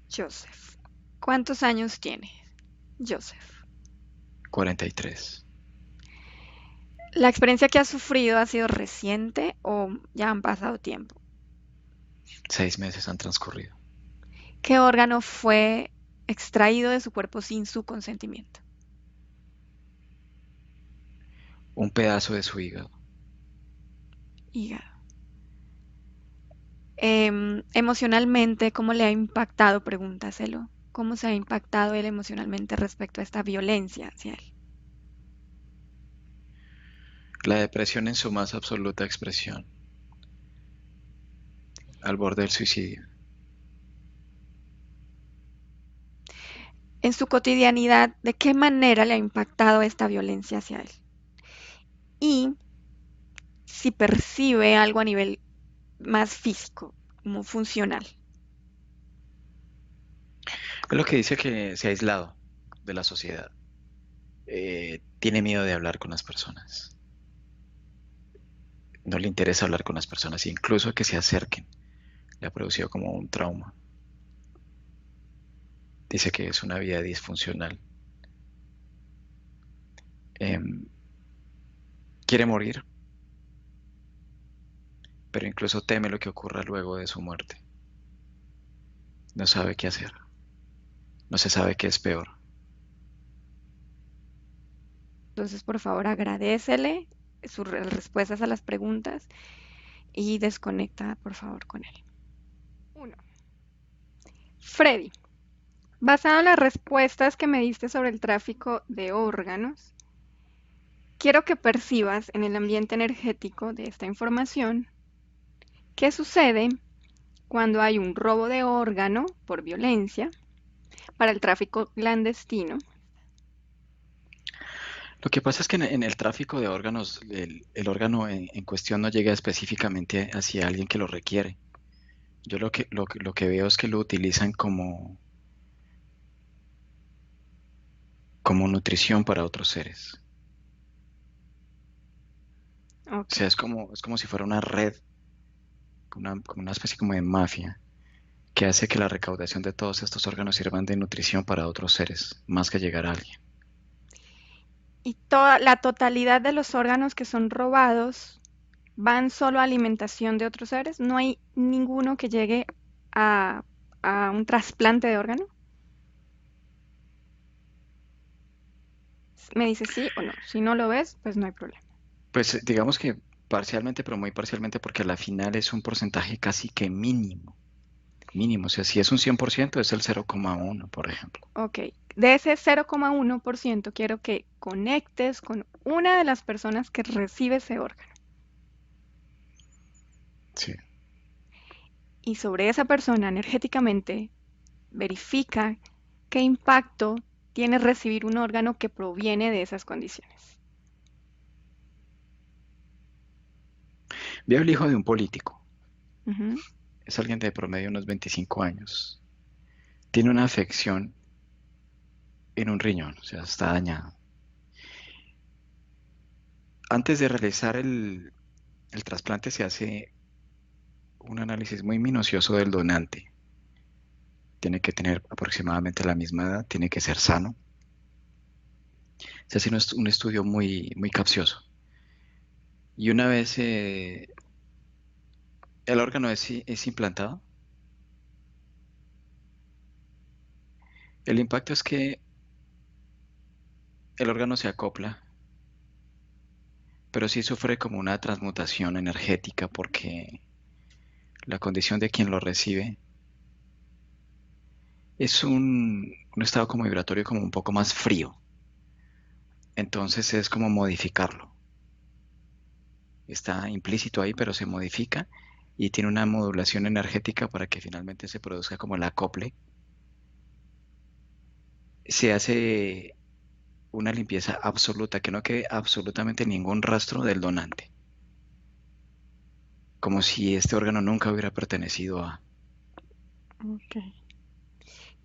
Joseph. ¿Cuántos años tiene? Joseph. 43. ¿La experiencia que has sufrido ha sido reciente o ya han pasado tiempo? 6 meses han transcurrido. ¿Qué órgano fue extraído de su cuerpo sin su consentimiento? Un pedazo de su hígado. Hígado. Emocionalmente, ¿cómo le ha impactado? Pregúntaselo. ¿Cómo se ha impactado él emocionalmente respecto a esta violencia hacia él? La depresión en su más absoluta expresión, al borde del suicidio. En su cotidianidad, ¿de qué manera le ha impactado esta violencia hacia él? Y si percibe algo a nivel más físico, como funcional. Es lo que dice que se ha aislado de la sociedad. Tiene miedo de hablar con las personas. No le interesa hablar con las personas, incluso que se acerquen. Le ha producido como un trauma. Dice que es una vida disfuncional. Em, quiere morir, pero incluso teme lo que ocurra luego de su muerte. No sabe qué hacer. No se sabe qué es peor. Entonces, por favor, agradécele sus respuestas a las preguntas y desconecta, por favor, con él. Uno. Freddy, basado en las respuestas que me diste sobre el tráfico de órganos, quiero que percibas en el ambiente energético de esta información qué sucede cuando hay un robo de órgano por violencia para el tráfico clandestino. Lo que pasa es que en el tráfico de órganos, el órgano en cuestión no llega específicamente hacia alguien que lo requiere. Yo lo que veo es que lo utilizan como nutrición para otros seres. O Ok. sea, es como si fuera una red, como una especie como de mafia, que hace que la recaudación de todos estos órganos sirvan de nutrición para otros seres, más que llegar a alguien. Y toda la totalidad de los órganos que son robados van solo a alimentación de otros seres. No hay ninguno que llegue a, a un trasplante de órgano. Me dice sí o no. Si no lo ves, pues no hay problema. Pues digamos que parcialmente, pero muy parcialmente, porque a la final es un porcentaje casi que mínimo. Mínimo, o sea, si es un 100% es el 0,1, por ejemplo. Ok. De ese 0,1% quiero que conectes con una de las personas que recibe ese órgano. Sí. Y sobre esa persona energéticamente verifica qué impacto tiene recibir un órgano que proviene de esas condiciones. Veo el hijo de un político. Ujú. Es alguien de promedio unos 25 años. Tiene una afección en un riñón, o sea, está dañado. Antes de realizar el trasplante se hace un análisis muy minucioso del donante. Tiene que tener aproximadamente la misma edad, tiene que ser sano. Se hace un estudio muy, muy capcioso. Y una vez el órgano es implantado, el impacto es que el órgano se acopla, pero sí sufre como una transmutación energética porque la condición de quien lo recibe es un estado como vibratorio como un poco más frío. Entonces es como modificarlo. Está implícito ahí, pero se modifica y tiene una modulación energética para que finalmente se produzca como el acople. Se hace una limpieza absoluta, que no quede absolutamente ningún rastro del donante, como si este órgano nunca hubiera pertenecido a... Ok.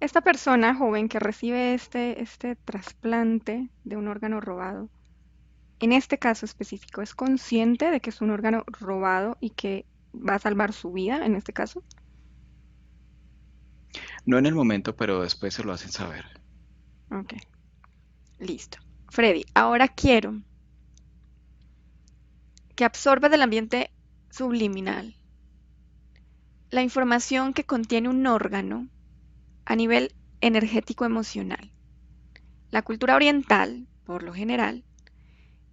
Esta persona joven que recibe este trasplante de un órgano robado, en este caso específico, ¿es consciente de que es un órgano robado y que va a salvar su vida en este caso? No en el momento, pero después se lo hacen saber. Ok, listo. Freddy, ahora quiero que absorba del ambiente subliminal la información que contiene un órgano a nivel energético emocional. La cultura oriental, por lo general,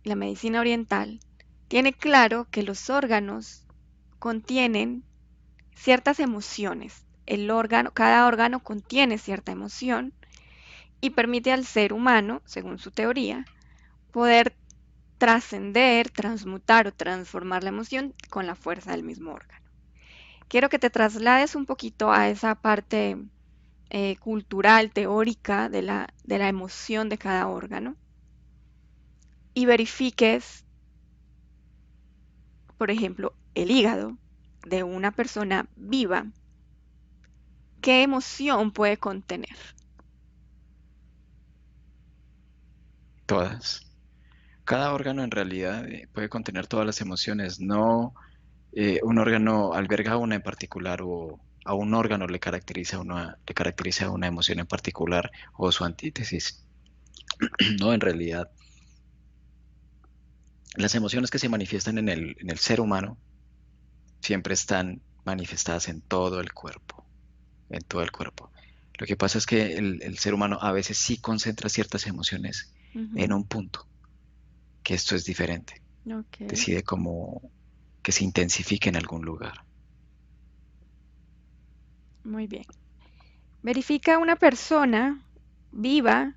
y la medicina oriental, tiene claro que los órganos contienen ciertas emociones. Cada órgano contiene cierta emoción y permite al ser humano, según su teoría, poder trascender, transmutar o transformar la emoción con la fuerza del mismo órgano. Quiero que te traslades un poquito a esa parte cultural, teórica de la emoción de cada órgano y verifiques, por ejemplo, el hígado de una persona viva, qué emoción puede contener. Todas. Cada órgano en realidad puede contener todas las emociones. No un órgano alberga una en particular o a un órgano le caracteriza una emoción en particular o su antítesis. No, en realidad, las emociones que se manifiestan en el ser humano siempre están manifestadas en todo el cuerpo, en todo el cuerpo. Lo que pasa es que el ser humano a veces sí concentra ciertas emociones en Ujú. un punto, que esto es diferente. Ok, Decide como que se intensifique en algún lugar. muy bien. Verifica una persona viva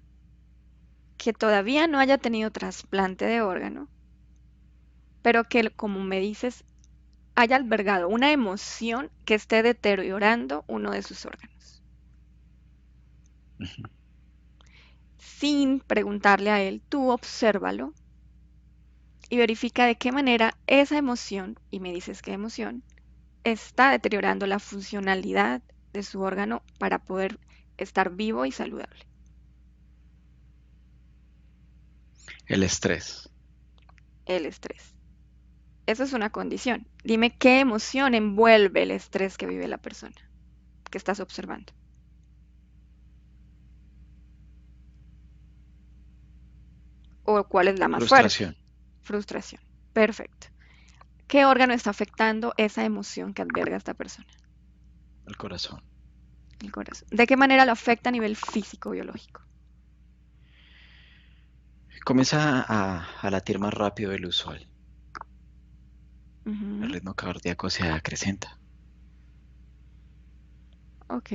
que todavía no haya tenido trasplante de órgano, pero que, como me dices, haya albergado una emoción que esté deteriorando uno de sus órganos, Ujú. sin preguntarle a él, tú obsérvalo y verifica de qué manera esa emoción, y me dices qué emoción, está deteriorando la funcionalidad de su órgano para poder estar vivo y saludable. El estrés. El estrés. Eso es una condición. Dime qué emoción envuelve el estrés que vive la persona que estás observando. ¿O cuál es la más fuerte? Frustración. Frustración. Perfecto. ¿Qué órgano está afectando esa emoción que alberga esta persona? El corazón. El corazón. ¿De qué manera lo afecta a nivel físico, biológico? Comienza a latir más rápido del usual. El Ujú. ritmo cardíaco se acrecenta. Ok.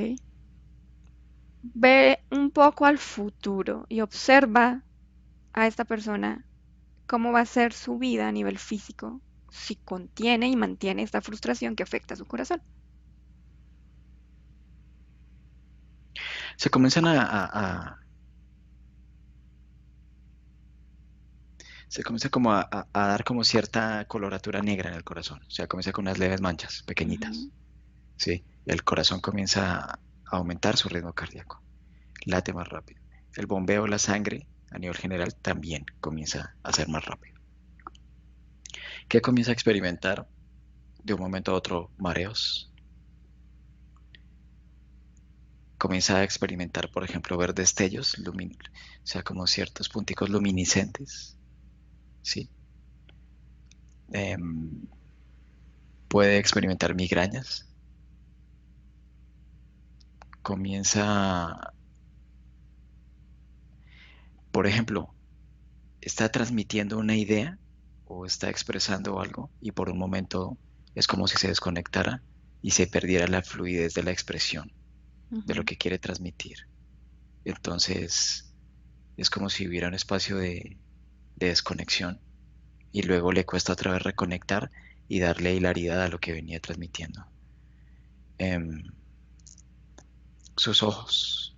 Ve un poco al futuro y observa a esta persona cómo va a ser su vida a nivel físico si contiene y mantiene esta frustración que afecta a su corazón. Se comienzan se comienza como a dar como cierta coloratura negra en el corazón. O sea, comienza con unas leves manchas pequeñitas. Ujú. ¿Sí? El corazón comienza a aumentar su ritmo cardíaco. Late más rápido. El bombeo de la sangre a nivel general también comienza a ser más rápido. ¿Qué comienza a experimentar? De un momento a otro, mareos. Comienza a experimentar, por ejemplo, ver destellos, o sea, como ciertos punticos luminiscentes, ¿sí? Em, Puede experimentar migrañas. Comienza, por ejemplo, está transmitiendo una idea o está expresando algo y por un momento es como si se desconectara y se perdiera la fluidez de la expresión de lo Ujú. que quiere transmitir. Entonces es como si hubiera un espacio de desconexión y luego le cuesta otra vez reconectar y darle hilaridad a lo que venía transmitiendo. Em, Sus ojos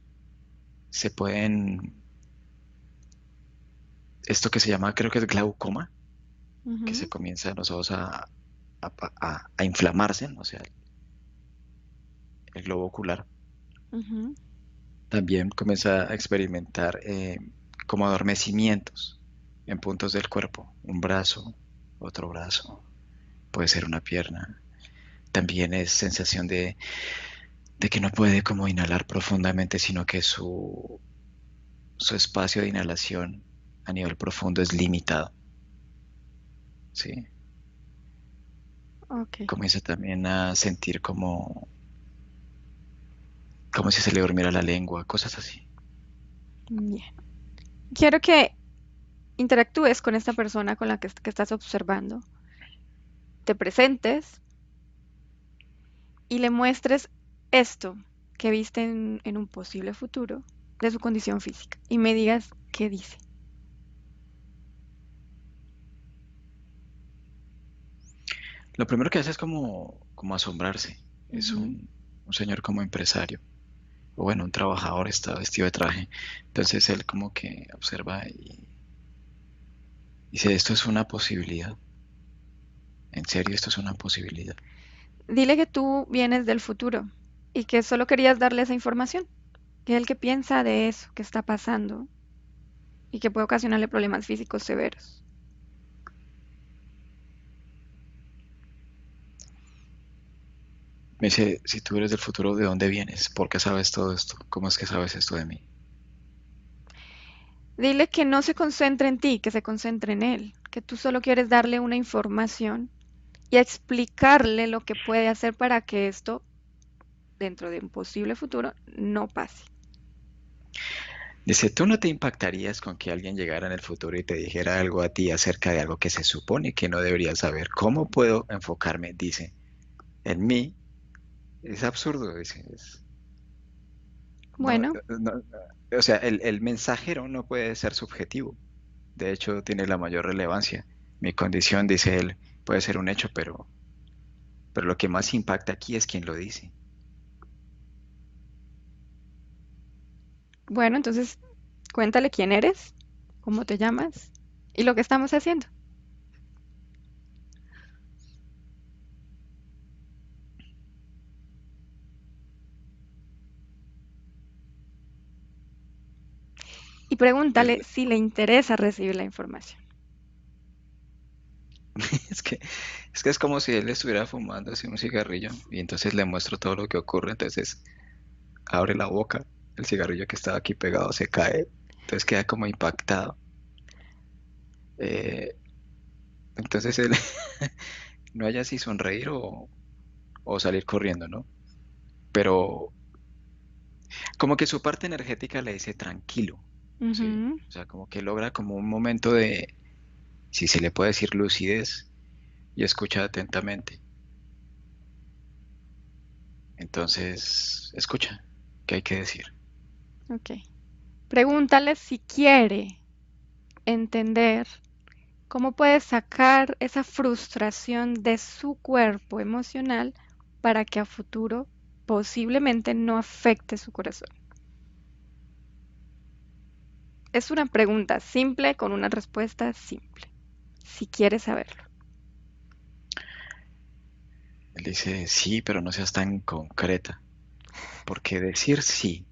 se pueden, esto que se llama, creo que es glaucoma, que se Ujú. comienzan los ojos a inflamarse, ¿no? O sea, el globo ocular. Ujú. También comienza a experimentar como adormecimientos en puntos del cuerpo, un brazo, otro brazo, puede ser una pierna. También es sensación de que no puede como inhalar profundamente, sino que su espacio de inhalación a nivel profundo es limitado, ¿sí? Ok, Comienza también a sentir como si se le durmiera la lengua, cosas así. bien. Quiero que interactúes con esta persona con la que estás observando, te presentes y le muestres esto que viste en un posible futuro de su condición física y me digas qué dice. Lo primero que hace es como asombrarse. Es Ujú. un señor como empresario, o bueno, un trabajador, está vestido de traje. Entonces él como que observa y dice, esto es una posibilidad. En serio, esto es una posibilidad. Dile que tú vienes del futuro y que solo querías darle esa información, que es el que piensa de eso que está pasando y que puede ocasionarle problemas físicos severos. Me dice, si tú eres del futuro, ¿de dónde vienes? ¿Por qué sabes todo esto? ¿Cómo es que sabes esto de mí? Dile que no se concentre en ti, que se concentre en él, que tú solo quieres darle una información y explicarle lo que puede hacer para que esto, dentro de un posible futuro, no pase. Dice, ¿tú no te impactarías con que alguien llegara en el futuro y te dijera algo a ti acerca de algo que se supone que no deberías saber? ¿Cómo puedo enfocarme? Dice, en mí. Es absurdo, dice. No, Bueno, no, o sea, el mensajero no puede ser subjetivo. De hecho, tiene la mayor relevancia. Mi condición, dice él, puede ser un hecho, pero lo que más impacta aquí es quien lo dice. bueno, entonces cuéntale quién eres, cómo te llamas y lo que estamos haciendo. Y pregúntale Él- si le interesa recibir la información. Es que, es que es como si él estuviera fumando así un cigarrillo y entonces le muestro todo lo que ocurre. Entonces abre la boca, el cigarrillo que estaba aquí pegado se cae, entonces queda como impactado. Eh, entonces él no haya si sonreír o salir corriendo, ¿no? Pero como que su parte energética le dice tranquilo, ¿sí? Ujú. O sea, como que logra como un momento de, si se le puede decir lucidez, y escucha atentamente. Entonces, escucha, ¿qué hay que decir? Ok. Pregúntale si quiere entender cómo puede sacar esa frustración de su cuerpo emocional para que a futuro posiblemente no afecte su corazón. Es una pregunta simple con una respuesta simple, si quieres saberlo. Él dice, sí, pero no seas tan concreta, porque decir sí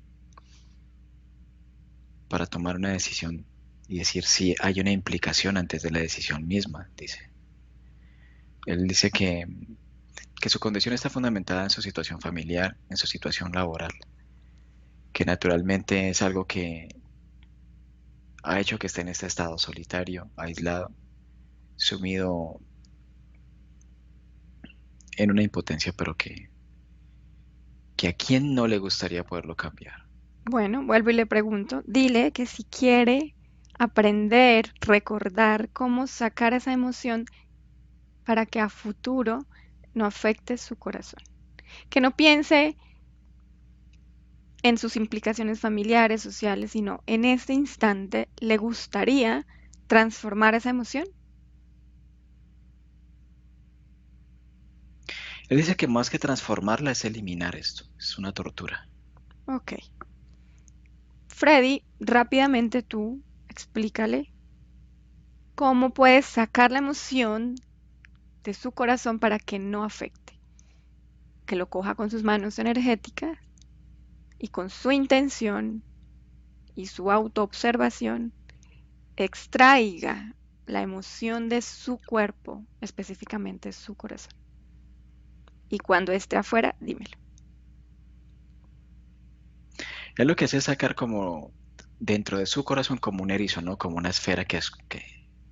para tomar una decisión y decir sí hay una implicación antes de la decisión misma, dice. Él dice que su condición está fundamentada en su situación familiar, en su situación laboral, que naturalmente es algo que ha hecho que esté en este estado solitario, aislado, sumido en una impotencia, pero que a quién no le gustaría poderlo cambiar. Bueno, vuelvo y le pregunto, dile que si quiere aprender, recordar cómo sacar esa emoción para que a futuro no afecte su corazón. Que no piense en sus implicaciones familiares, sociales, sino en este instante le gustaría transformar esa emoción. Él dice que más que transformarla es eliminar esto, es una tortura. Ok. Freddy, rápidamente tú explícale cómo puedes sacar la emoción de su corazón para que no afecte, que lo coja con sus manos energéticas y con su intención y su autoobservación extraiga la emoción de su cuerpo, específicamente su corazón. Y cuando esté afuera, dímelo. Él lo que hace es sacar como dentro de su corazón como un erizo, ¿no? Como una esfera que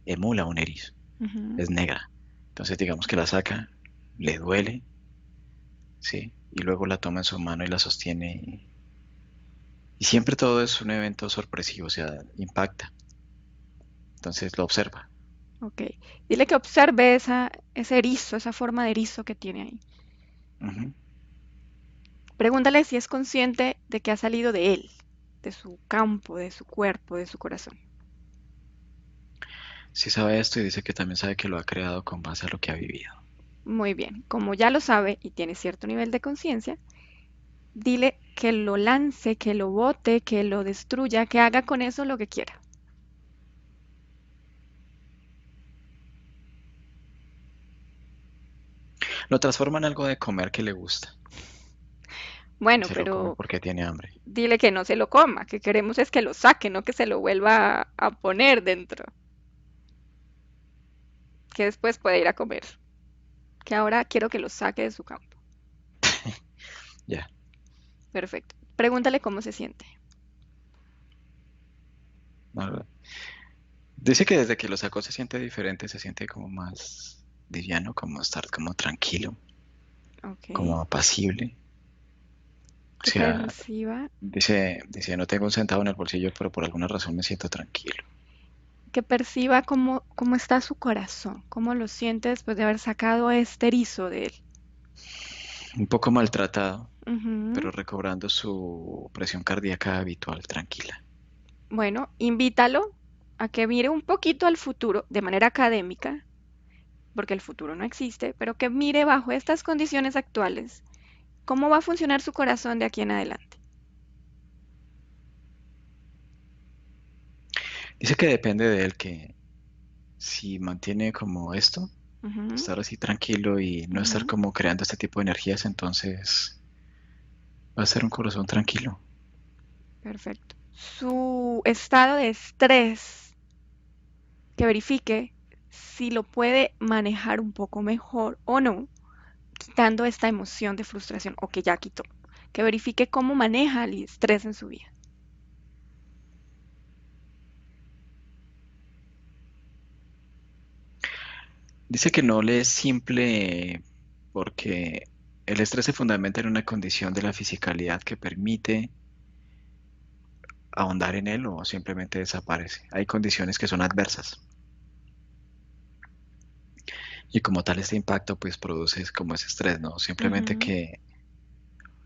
emula un erizo, Ujú. es negra. Entonces digamos que la saca, le duele, ¿sí? Y luego la toma en su mano y la sostiene. Y siempre todo es un evento sorpresivo, o sea, impacta. Entonces lo observa. Ok. Dile que observe ese erizo, esa forma de erizo que tiene ahí. Ujú. Pregúntale si es consciente de que ha salido de él, de su campo, de su cuerpo, de su corazón. Sí sabe esto y dice que también sabe que lo ha creado con base a lo que ha vivido. Muy bien. Como ya lo sabe y tiene cierto nivel de conciencia, dile que lo lance, que lo bote, que lo destruya, que haga con eso lo que quiera. Lo transforma en algo de comer que le gusta. Y Bueno, se lo come pero porque tiene hambre. dile que no se lo coma, que queremos es que lo saque, no que se lo vuelva a poner dentro, que después puede ir a comer, que ahora quiero que lo saque de su campo. Ya. Perfecto. Pregúntale cómo se siente. No, dice que desde que lo sacó se siente diferente, se siente como más liviano, como estar como tranquilo, Ok. como apacible. O Que sea, perciba, dice, no tengo un centavo en el bolsillo, pero por alguna razón me siento tranquilo. que perciba cómo está su corazón, cómo lo siente después de haber sacado este erizo de él. Un poco maltratado, Ujú. pero recobrando su presión cardíaca habitual, tranquila. Bueno, invítalo a que mire un poquito al futuro de manera académica, porque el futuro no existe, pero que mire bajo estas condiciones actuales cómo va a funcionar su corazón de aquí en adelante. Dice que depende de él que si mantiene como esto, Ujú, estar así tranquilo y no estar ujú. como creando este tipo de energías, entonces va a ser un corazón tranquilo. Perfecto. Su estado de estrés, que verifique si lo puede manejar un poco mejor o no, quitando esta emoción de frustración o que ya quitó. Que verifique cómo maneja el estrés en su vida. Dice que no le es simple porque el estrés se fundamenta en una condición de la fisicalidad que permite ahondar en él o simplemente desaparece. Hay condiciones que son adversas y como tal este impacto pues produce como ese estrés, ¿no? Simplemente Ujú. que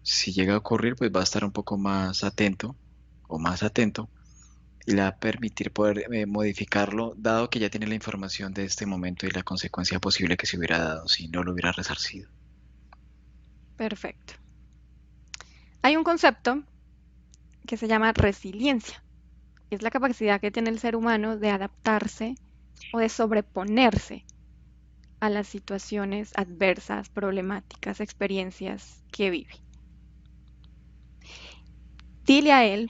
si llega a ocurrir pues va a estar un poco más atento o más atento y le va a permitir poder modificarlo dado que ya tiene la información de este momento y la consecuencia posible que se hubiera dado si no lo hubiera resarcido. Perfecto. Hay un concepto que se llama resiliencia. Es la capacidad que tiene el ser humano de adaptarse o de sobreponerse a las situaciones adversas, problemáticas, experiencias que vive. Dile a él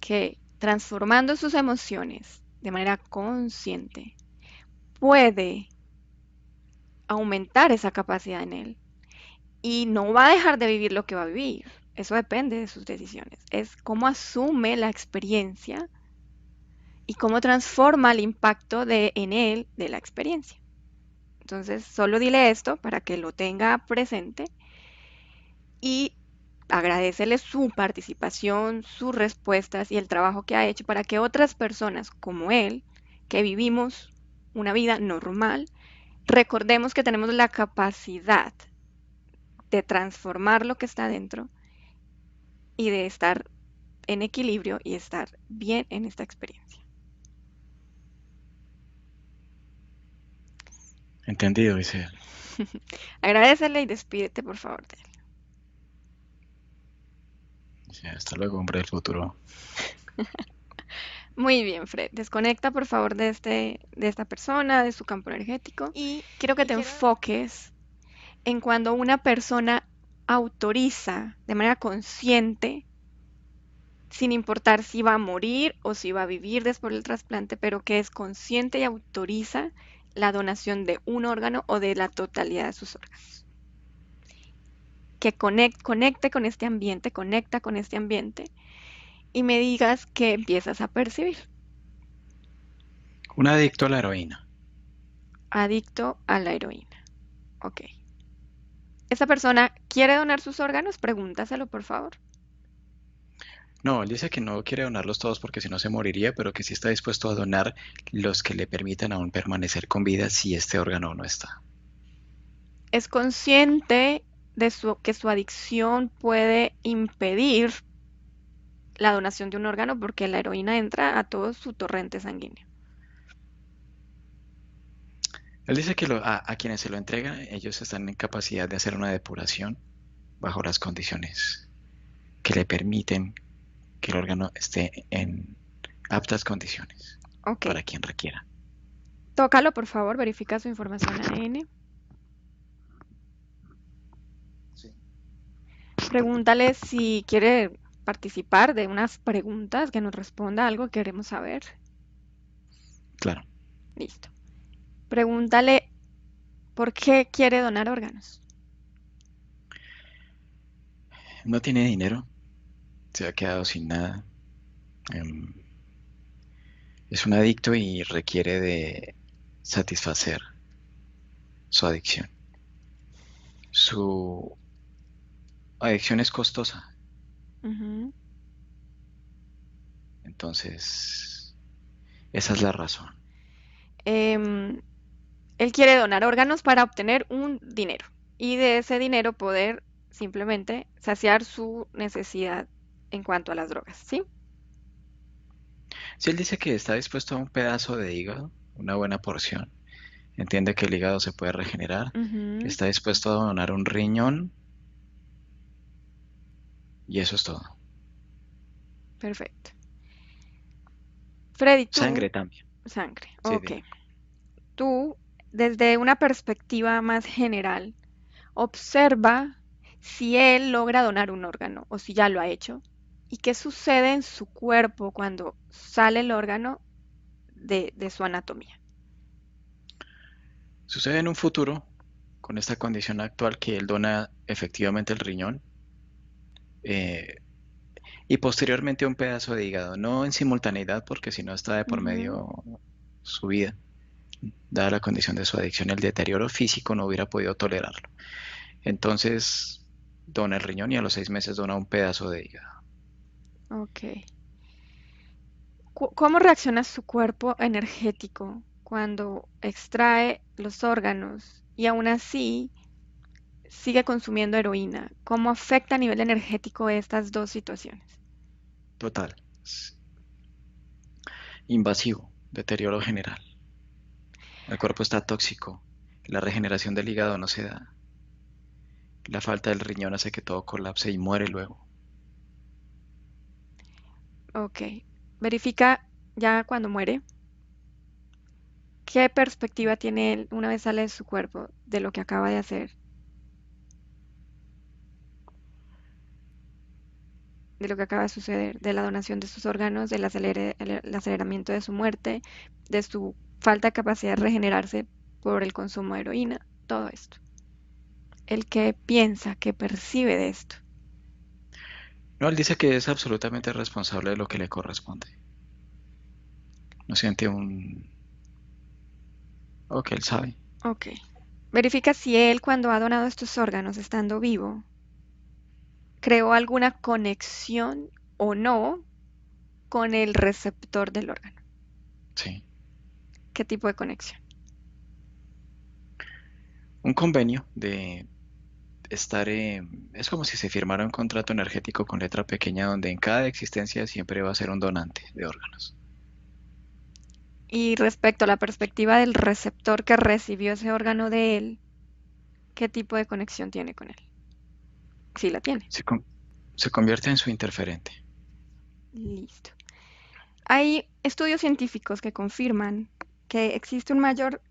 que transformando sus emociones de manera consciente puede aumentar esa capacidad en él. Y no va a dejar de vivir lo que va a vivir. Eso depende de sus decisiones. Es cómo asume la experiencia y cómo transforma el impacto en él de la experiencia. Entonces, solo dile esto para que lo tenga presente y agradecele su participación, sus respuestas y el trabajo que ha hecho para que otras personas como él, que vivimos una vida normal, recordemos que tenemos la capacidad de transformar lo que está dentro y de estar en equilibrio y estar bien en esta experiencia. Entendido, dice él. Agradecele y despídete, por favor, de él. Dice, hasta luego, hombre del futuro. Muy bien, Fred. Desconecta, por favor, de esta persona, de su campo energético. Y quiero que te enfoques en cuando una persona autoriza de manera consciente, sin importar si va a morir o si va a vivir después del trasplante, pero que es consciente y autoriza la donación de un órgano o de la totalidad de sus órganos. Que conecte con este ambiente, conecta con este ambiente y me digas qué empiezas a percibir. Un adicto a la heroína. Adicto a la heroína. Ok. ¿Esta persona quiere donar sus órganos? Pregúntaselo, por favor. No, él dice que no quiere donarlos todos porque si no se moriría, pero que sí está dispuesto a donar los que le permitan aún permanecer con vida si este órgano no está. Es consciente de que su adicción puede impedir la donación de un órgano porque la heroína entra a todo su torrente sanguíneo. Él dice que a quienes se lo entregan, ellos están en capacidad de hacer una depuración bajo las condiciones que le permiten que el órgano esté en aptas condiciones Ok. para quien requiera. Tócalo, por favor, verifica su información ADN. Sí. Pregúntale si quiere participar de unas preguntas, que nos responda algo que queremos saber. Claro. Listo. Pregúntale por qué quiere donar órganos. No tiene dinero, se ha quedado sin nada. em, es un adicto y requiere de satisfacer su adicción. Su adicción es costosa, Ujú. entonces esa es la razón. Em, Él quiere donar órganos para obtener un dinero y de ese dinero poder simplemente saciar su necesidad en cuanto a las drogas, ¿sí? Si él dice que está dispuesto a un pedazo de hígado, una buena porción, entiende que el hígado se puede regenerar, que Ujú. está dispuesto a donar un riñón y eso es todo. Perfecto. Freddy, tú, Sangre también. sangre, Sí, ok. dime. Tú, desde una perspectiva más general, observa si él logra donar un órgano o si ya lo ha hecho y qué sucede en su cuerpo cuando sale el órgano de su anatomía. Sucede en un futuro, con esta condición actual, que él dona efectivamente el riñón eh, y posteriormente un pedazo de hígado, no en simultaneidad porque si no está de por Ujú. medio su vida, dada la condición de su adicción, el deterioro físico no hubiera podido tolerarlo. Entonces dona el riñón y a los 6 meses dona un pedazo de hígado. Ok. ¿Cómo reacciona su cuerpo energético cuando extrae los órganos y aún así sigue consumiendo heroína? ¿Cómo afecta a nivel energético estas dos situaciones? Total. Invasivo, deterioro general. El cuerpo está tóxico, la regeneración del hígado no se da, la falta del riñón hace que todo colapse y muere luego. Ok. Verifica ya cuando muere, ¿qué perspectiva tiene él una vez sale de su cuerpo de lo que acaba de hacer, de lo que acaba de suceder, de la donación de sus órganos, del el aceleramiento de su muerte, de su falta de capacidad de regenerarse por el consumo de heroína? todo esto? El que piensa, que percibe de esto. No, él dice que es absolutamente responsable de lo que le corresponde. No siente o que él sabe. Ok. Verifica si él, cuando ha donado estos órganos estando vivo, creó alguna conexión o no con el receptor del órgano. Sí. ¿Qué tipo de conexión? Un convenio de estar, es como si se firmara un contrato energético con letra pequeña donde en cada existencia siempre va a ser un donante de órganos. Y respecto a la perspectiva del receptor que recibió ese órgano de él, ¿qué tipo de conexión tiene con él? Sí la tiene. Se, con- Se convierte en su interferente. Listo. Hay estudios científicos que confirman que existe un mayor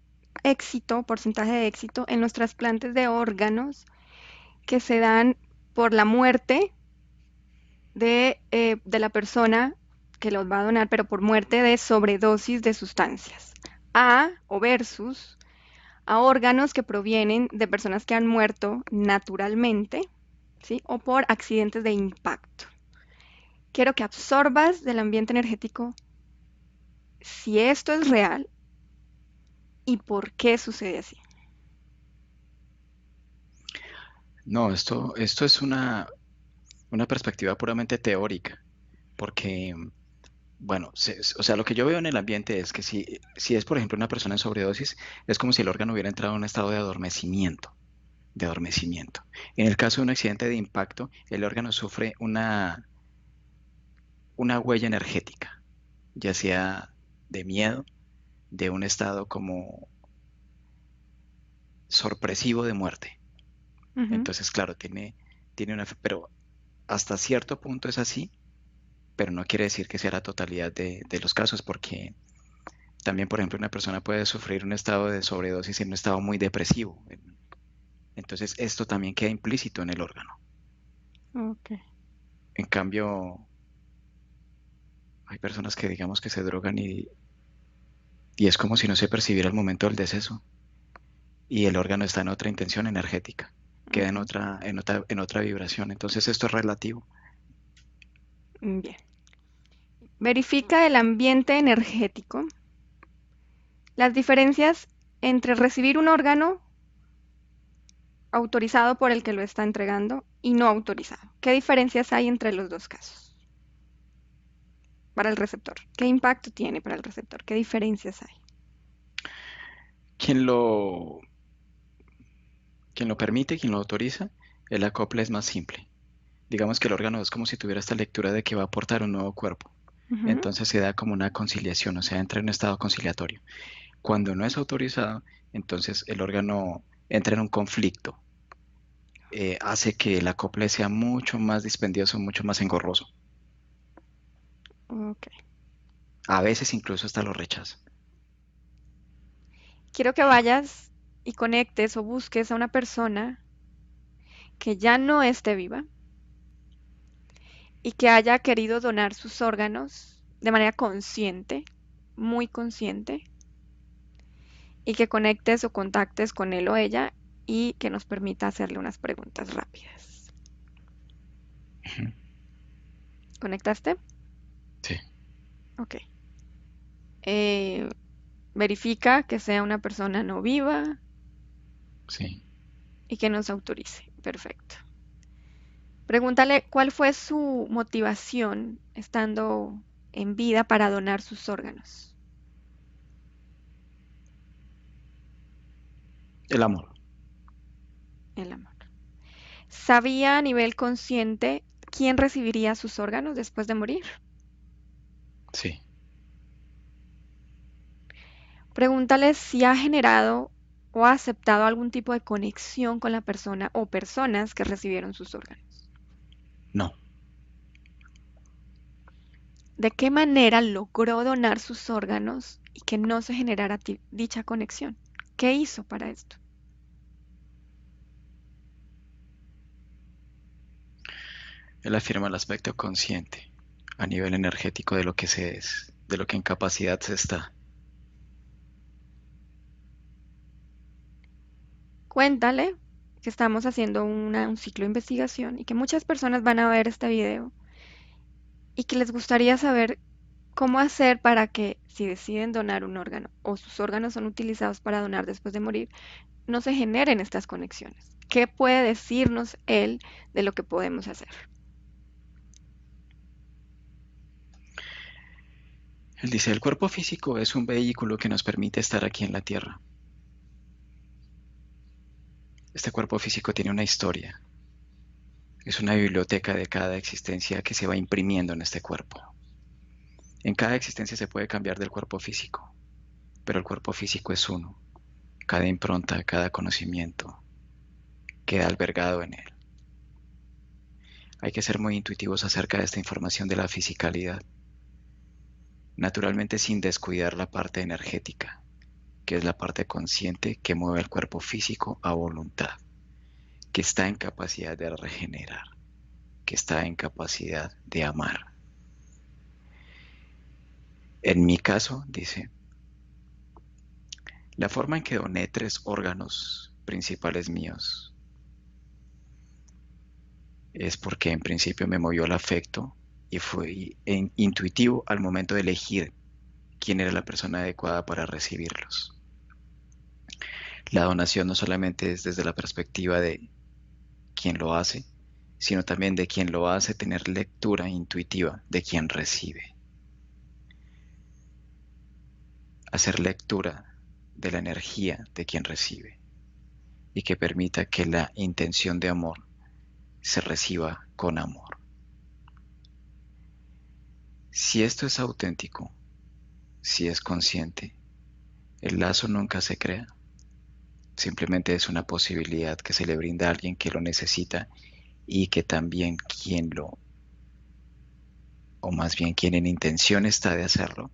éxito, porcentaje de éxito en los trasplantes de órganos que se dan por la muerte de la persona que los va a donar, pero por muerte de sobredosis de sustancias. A o versus a órganos que provienen de personas que han muerto naturalmente, ¿sí? O por accidentes de impacto. Quiero que absorbas del ambiente energético si esto es real y por qué sucede así. No, esto es una perspectiva puramente teórica, porque, bueno, o sea, lo que yo veo en el ambiente es que si es, por ejemplo, una persona en sobredosis, es como si el órgano hubiera entrado en un estado de adormecimiento. En el caso de un accidente de impacto, el órgano sufre una huella energética, ya sea de miedo, de un estado como sorpresivo de muerte. Ujú. Entonces, claro, tiene pero hasta cierto punto es así, pero no quiere decir que sea la totalidad de los casos, porque también, por ejemplo, una persona puede sufrir un estado de sobredosis en un estado muy depresivo. Entonces, esto también queda implícito en el órgano. Ok. En cambio, hay personas que digamos que se drogan y es como si no se percibiera el momento del deceso y el órgano está en otra intención energética, queda Ujú. en otra vibración. Entonces, esto es relativo. Bien. Verifica el ambiente energético, las diferencias entre recibir un órgano autorizado por el que lo está entregando y no autorizado. ¿Qué diferencias hay entre los dos casos para el receptor? ¿Qué impacto tiene para el receptor? ¿Qué diferencias hay? Quien lo, quien lo permite, quien lo autoriza, el acople es más simple. Digamos que el órgano es como si tuviera esta lectura de que va a aportar un nuevo cuerpo. Ujú. Entonces se da como una conciliación, o sea, entra en un estado conciliatorio. Cuando no es autorizado, entonces el órgano entra en un conflicto, hace que el acople sea mucho más dispendioso, mucho más engorroso. Ok. A veces incluso hasta lo rechaza. Quiero que vayas y conectes o busques a una persona que ya no esté viva y que haya querido donar sus órganos de manera consciente, muy consciente, y que conectes o contactes con él o ella y que nos permita hacerle unas preguntas rápidas. Ujú. ¿Conectaste? Sí, Ok. Eh, verifica que sea una persona no viva sí. y que nos autorice. Perfecto. Pregúntale cuál fue su motivación estando en vida para donar sus órganos. El amor, El amor. ¿Sabía a nivel consciente quién recibiría sus órganos después de morir? sí. Pregúntale si ha generado o ha aceptado algún tipo de conexión con la persona o personas que recibieron sus órganos. No. ¿De qué manera logró donar sus órganos y que no se generara dicha conexión? ¿Qué hizo para esto? Él afirma el aspecto consciente a nivel energético de lo que se es, de lo que en capacidad se está. Cuéntale que estamos haciendo un ciclo de investigación y que muchas personas van a ver este video y que les gustaría saber cómo hacer para que si deciden donar un órgano o sus órganos son utilizados para donar después de morir, no se generen estas conexiones. ¿Qué puede decirnos él de lo que podemos hacer? Él dice, el cuerpo físico es un vehículo que nos permite estar aquí en la Tierra. Este cuerpo físico tiene una historia. Es una biblioteca de cada existencia que se va imprimiendo en este cuerpo. En cada existencia se puede cambiar del cuerpo físico, pero el cuerpo físico es uno. Cada impronta, cada conocimiento queda albergado en él. Hay que ser muy intuitivos acerca de esta información de la fisicalidad, naturalmente sin descuidar la parte energética, que es la parte consciente que mueve el cuerpo físico a voluntad, que está en capacidad de regenerar, que está en capacidad de amar. En mi caso, dice, la forma en que doné 3 órganos principales míos es porque en principio me movió el afecto y fue intuitivo al momento de elegir quién era la persona adecuada para recibirlos. La donación no solamente es desde la perspectiva de quien lo hace, sino también de quien lo hace tener lectura intuitiva de quien recibe. Hacer lectura de la energía de quien recibe y que permita que la intención de amor se reciba con amor. Si esto es auténtico, si es consciente, el lazo nunca se crea. Simplemente es una posibilidad que se le brinda a alguien que lo necesita y que también quien lo, o más bien quien en intención está de hacerlo,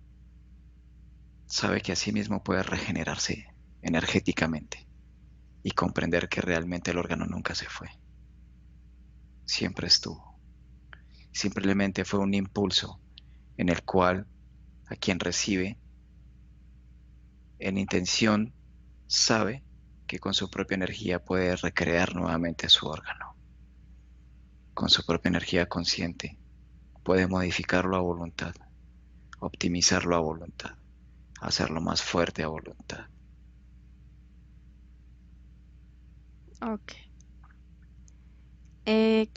sabe que así mismo puede regenerarse energéticamente y comprender que realmente el órgano nunca se fue, siempre estuvo. Simplemente fue un impulso en el cual a quien recibe en intención sabe que con su propia energía puede recrear nuevamente su órgano. Con su propia energía consciente puede modificarlo a voluntad, optimizarlo a voluntad, hacerlo más fuerte a voluntad. Ok.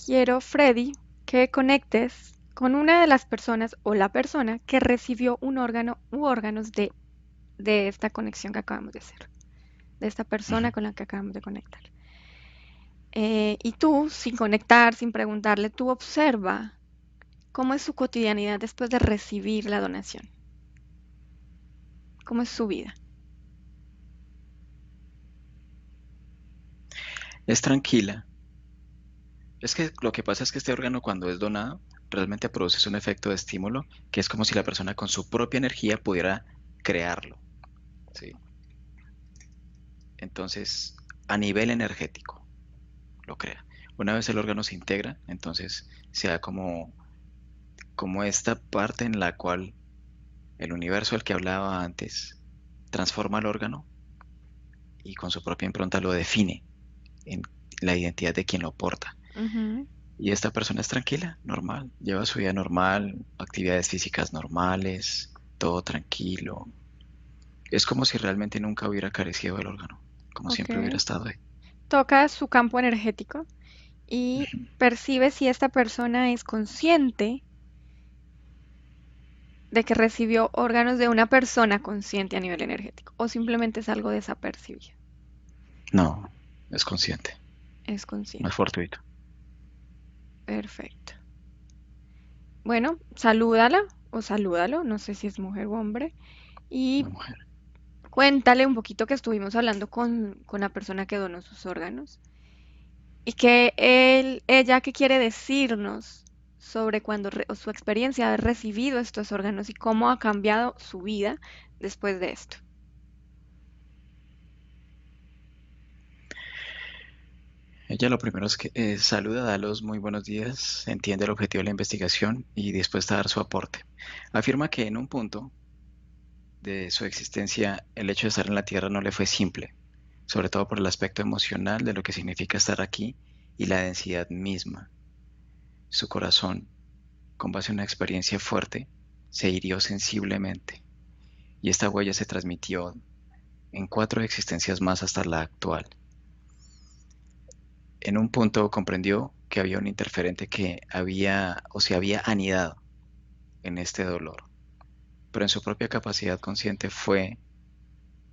Quiero, Freddy, que conectes con una de las personas o la persona que recibió un órgano u órganos de esta conexión que acabamos de hacer, de esta persona Ujú. con la que acabamos de conectar. Y tú, sin conectar, sin preguntarle, tú observa cómo es su cotidianidad después de recibir la donación, cómo es su vida. Es tranquila. Es que lo que pasa es que este órgano cuando es donado realmente produce un efecto de estímulo que es como si la persona con su propia energía pudiera crearlo, ¿sí? Entonces, a nivel energético lo crea. Una vez el órgano se integra, entonces se da como esta parte en la cual el universo del que hablaba antes transforma el órgano y con su propia impronta lo define en la identidad de quien lo porta. Ujú. Y esta persona es tranquila, normal, lleva su vida normal, actividades físicas normales, todo tranquilo. Es como si realmente nunca hubiera carecido del órgano, como Ok. siempre hubiera estado ahí. Toca su campo energético y percibe si esta persona es consciente de que recibió órganos de una persona consciente a nivel energético o simplemente es algo desapercibido. No, es consciente, Es no es consciente. fortuito. Perfecto. Bueno, salúdala o salúdalo, no sé si es mujer o hombre, y Una mujer. cuéntale un poquito que estuvimos hablando con la persona que donó sus órganos y que ella, qué quiere decirnos sobre o su experiencia de haber recibido estos órganos y cómo ha cambiado su vida después de esto. Ella lo primero es que saluda, da los muy buenos días, entiende el objetivo de la investigación y dispuesta a dar su aporte. Afirma que en un punto de su existencia el hecho de estar en la Tierra no le fue simple, sobre todo por el aspecto emocional de lo que significa estar aquí y la densidad misma. Su corazón, con base en una experiencia fuerte, se hirió sensiblemente, y esta huella se transmitió en 4 existencias más hasta la actual. En un punto comprendió que había un interferente que había o se había anidado en este dolor, pero en su propia capacidad consciente fue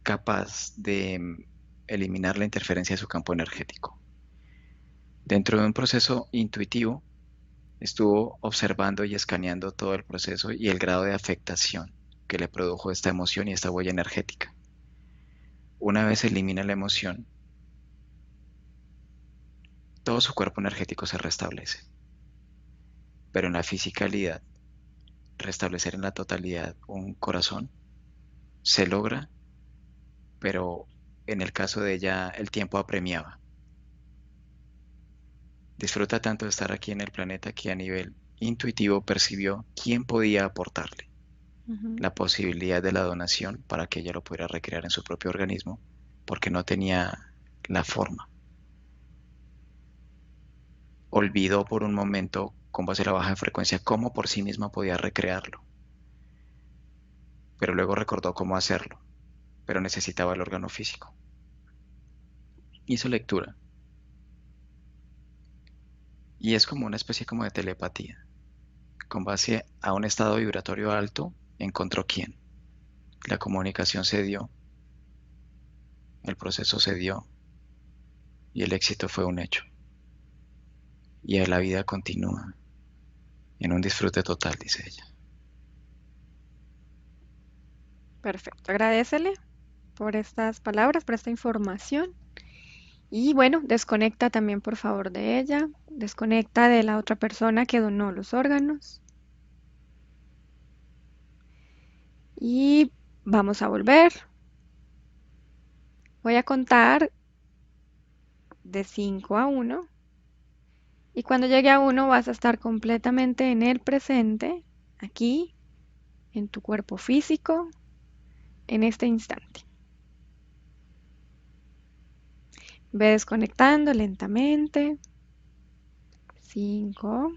capaz de eliminar la interferencia de su campo energético. Dentro de un proceso intuitivo, estuvo observando y escaneando todo el proceso y el grado de afectación que le produjo esta emoción y esta huella energética. Una vez se elimina la emoción, todo su cuerpo energético se restablece, pero en la fisicalidad, restablecer en la totalidad un corazón se logra, pero en el caso de ella el tiempo apremiaba. Disfruta tanto de estar aquí en el planeta que a nivel intuitivo percibió quién podía aportarle Ujú. la posibilidad de la donación para que ella lo pudiera recrear en su propio organismo, porque no tenía la forma. Olvidó por un momento, con base a la baja frecuencia, cómo por sí misma podía recrearlo, pero luego recordó cómo hacerlo, pero necesitaba el órgano físico. Hizo lectura, y es como una especie como de telepatía. Con base a un estado vibratorio alto, encontró quién. La comunicación se dio, el proceso se dio, y el éxito fue un hecho. Y la vida continúa en un disfrute total, dice ella. Perfecto. Agradecele por estas palabras, por esta información. Y bueno, desconecta también por favor de ella. Desconecta de la otra persona que donó los órganos. Y vamos a volver. Voy a contar de 5 a 1. Y cuando llegue a 1 vas a estar completamente en el presente, aquí, en tu cuerpo físico, en este instante. Ve desconectando lentamente. 5.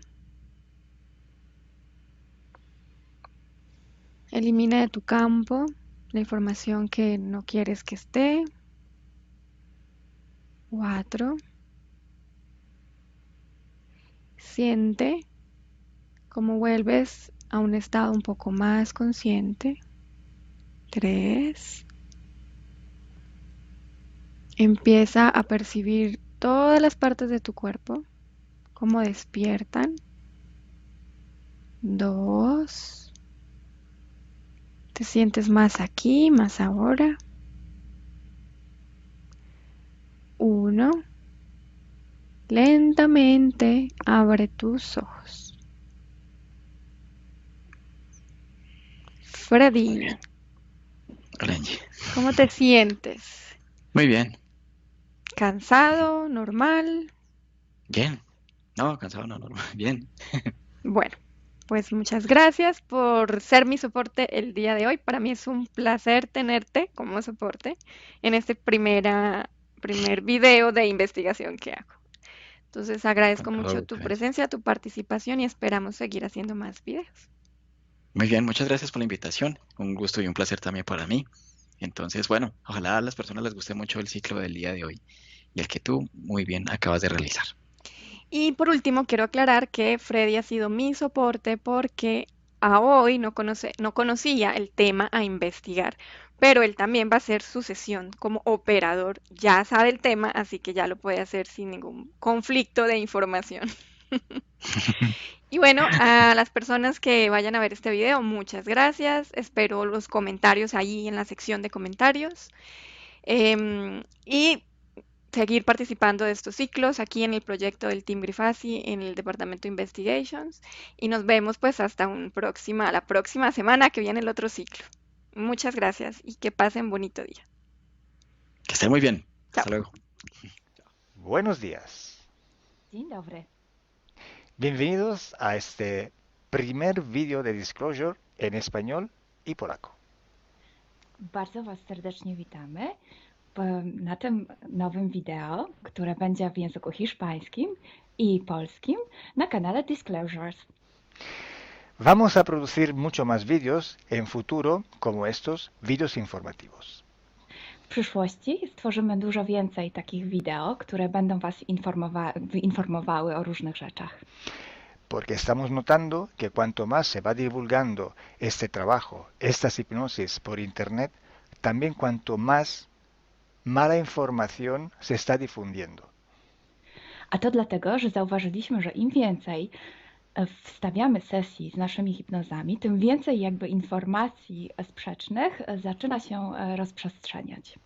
Elimina de tu campo la información que no quieres que esté. 4. Siente cómo vuelves a un estado un poco más consciente. 3. Empieza a percibir todas las partes de tu cuerpo, cómo despiertan. 2. Te sientes más aquí, más ahora. 1. Lentamente abre tus ojos. Muy Freddy, bien. Hola, Angie. ¿cómo te sientes? Muy bien. ¿Cansado? ¿Normal? Bien. No, cansado, no, normal. Bien. Bueno, pues muchas gracias por ser mi soporte el día de hoy. Para mí es un placer tenerte como soporte en este primer video de investigación que hago. Entonces agradezco mucho Ok. tu presencia, tu participación y esperamos seguir haciendo más videos. Muy bien, muchas gracias por la invitación. Un gusto y un placer también para mí. Entonces, bueno, ojalá a las personas les guste mucho el ciclo del día de hoy y el que tú muy bien acabas de realizar. Y por último, quiero aclarar que Freddy ha sido mi soporte porque a hoy no conocía el tema a investigar, pero él también va a hacer su sesión como operador, ya sabe el tema, así que ya lo puede hacer sin ningún conflicto de información. Y bueno, a las personas que vayan a ver este video, muchas gracias. Espero los comentarios ahí en la sección de comentarios. Y seguir participando de estos ciclos aquí en el proyecto del Team Grifasi en el departamento de Investigations y nos vemos pues hasta la próxima semana que viene el otro ciclo. Muchas gracias y que pasen bonito día. Que esté muy bien. Hasta Chao. luego. Buenos días. Dzień dobry. Bienvenidos a este primer vídeo de Disclosure en español y polaco. Bardzo Was serdecznie witamy. na tym nowym wideo, które będzie w języku hiszpańskim i polskim na kanale Disclosures. Vamos a producir mucho más vídeos en futuro como estos vídeos informativos. W przyszłości stworzymy dużo więcej takich wideo, które będą Was informowały o różnych rzeczach. Porque estamos notando que cuanto más se va divulgando este trabajo, estas hipnosis por Internet, también cuanto más mala información se está difundiendo. A to dlatego, że zauważyliśmy, że im więcej wstawiamy sesji z naszymi hipnozami, tym więcej jakby informacji sprzecznych zaczyna się rozprzestrzeniać.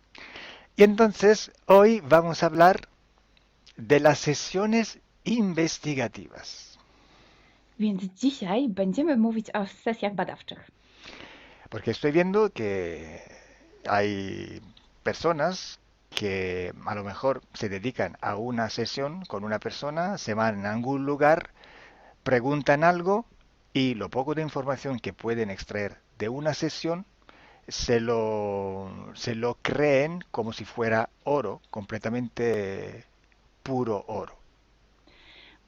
Y entonces hoy vamos a hablar de las sesiones investigativas. Więc dzisiaj będziemy mówić o sesjach badawczych. Porque estoy viendo que hay personas que a lo mejor se dedican a una sesión con una persona, se van a algún lugar, preguntan algo y lo poco de información que pueden extraer de una sesión se lo creen como si fuera oro, completamente puro oro.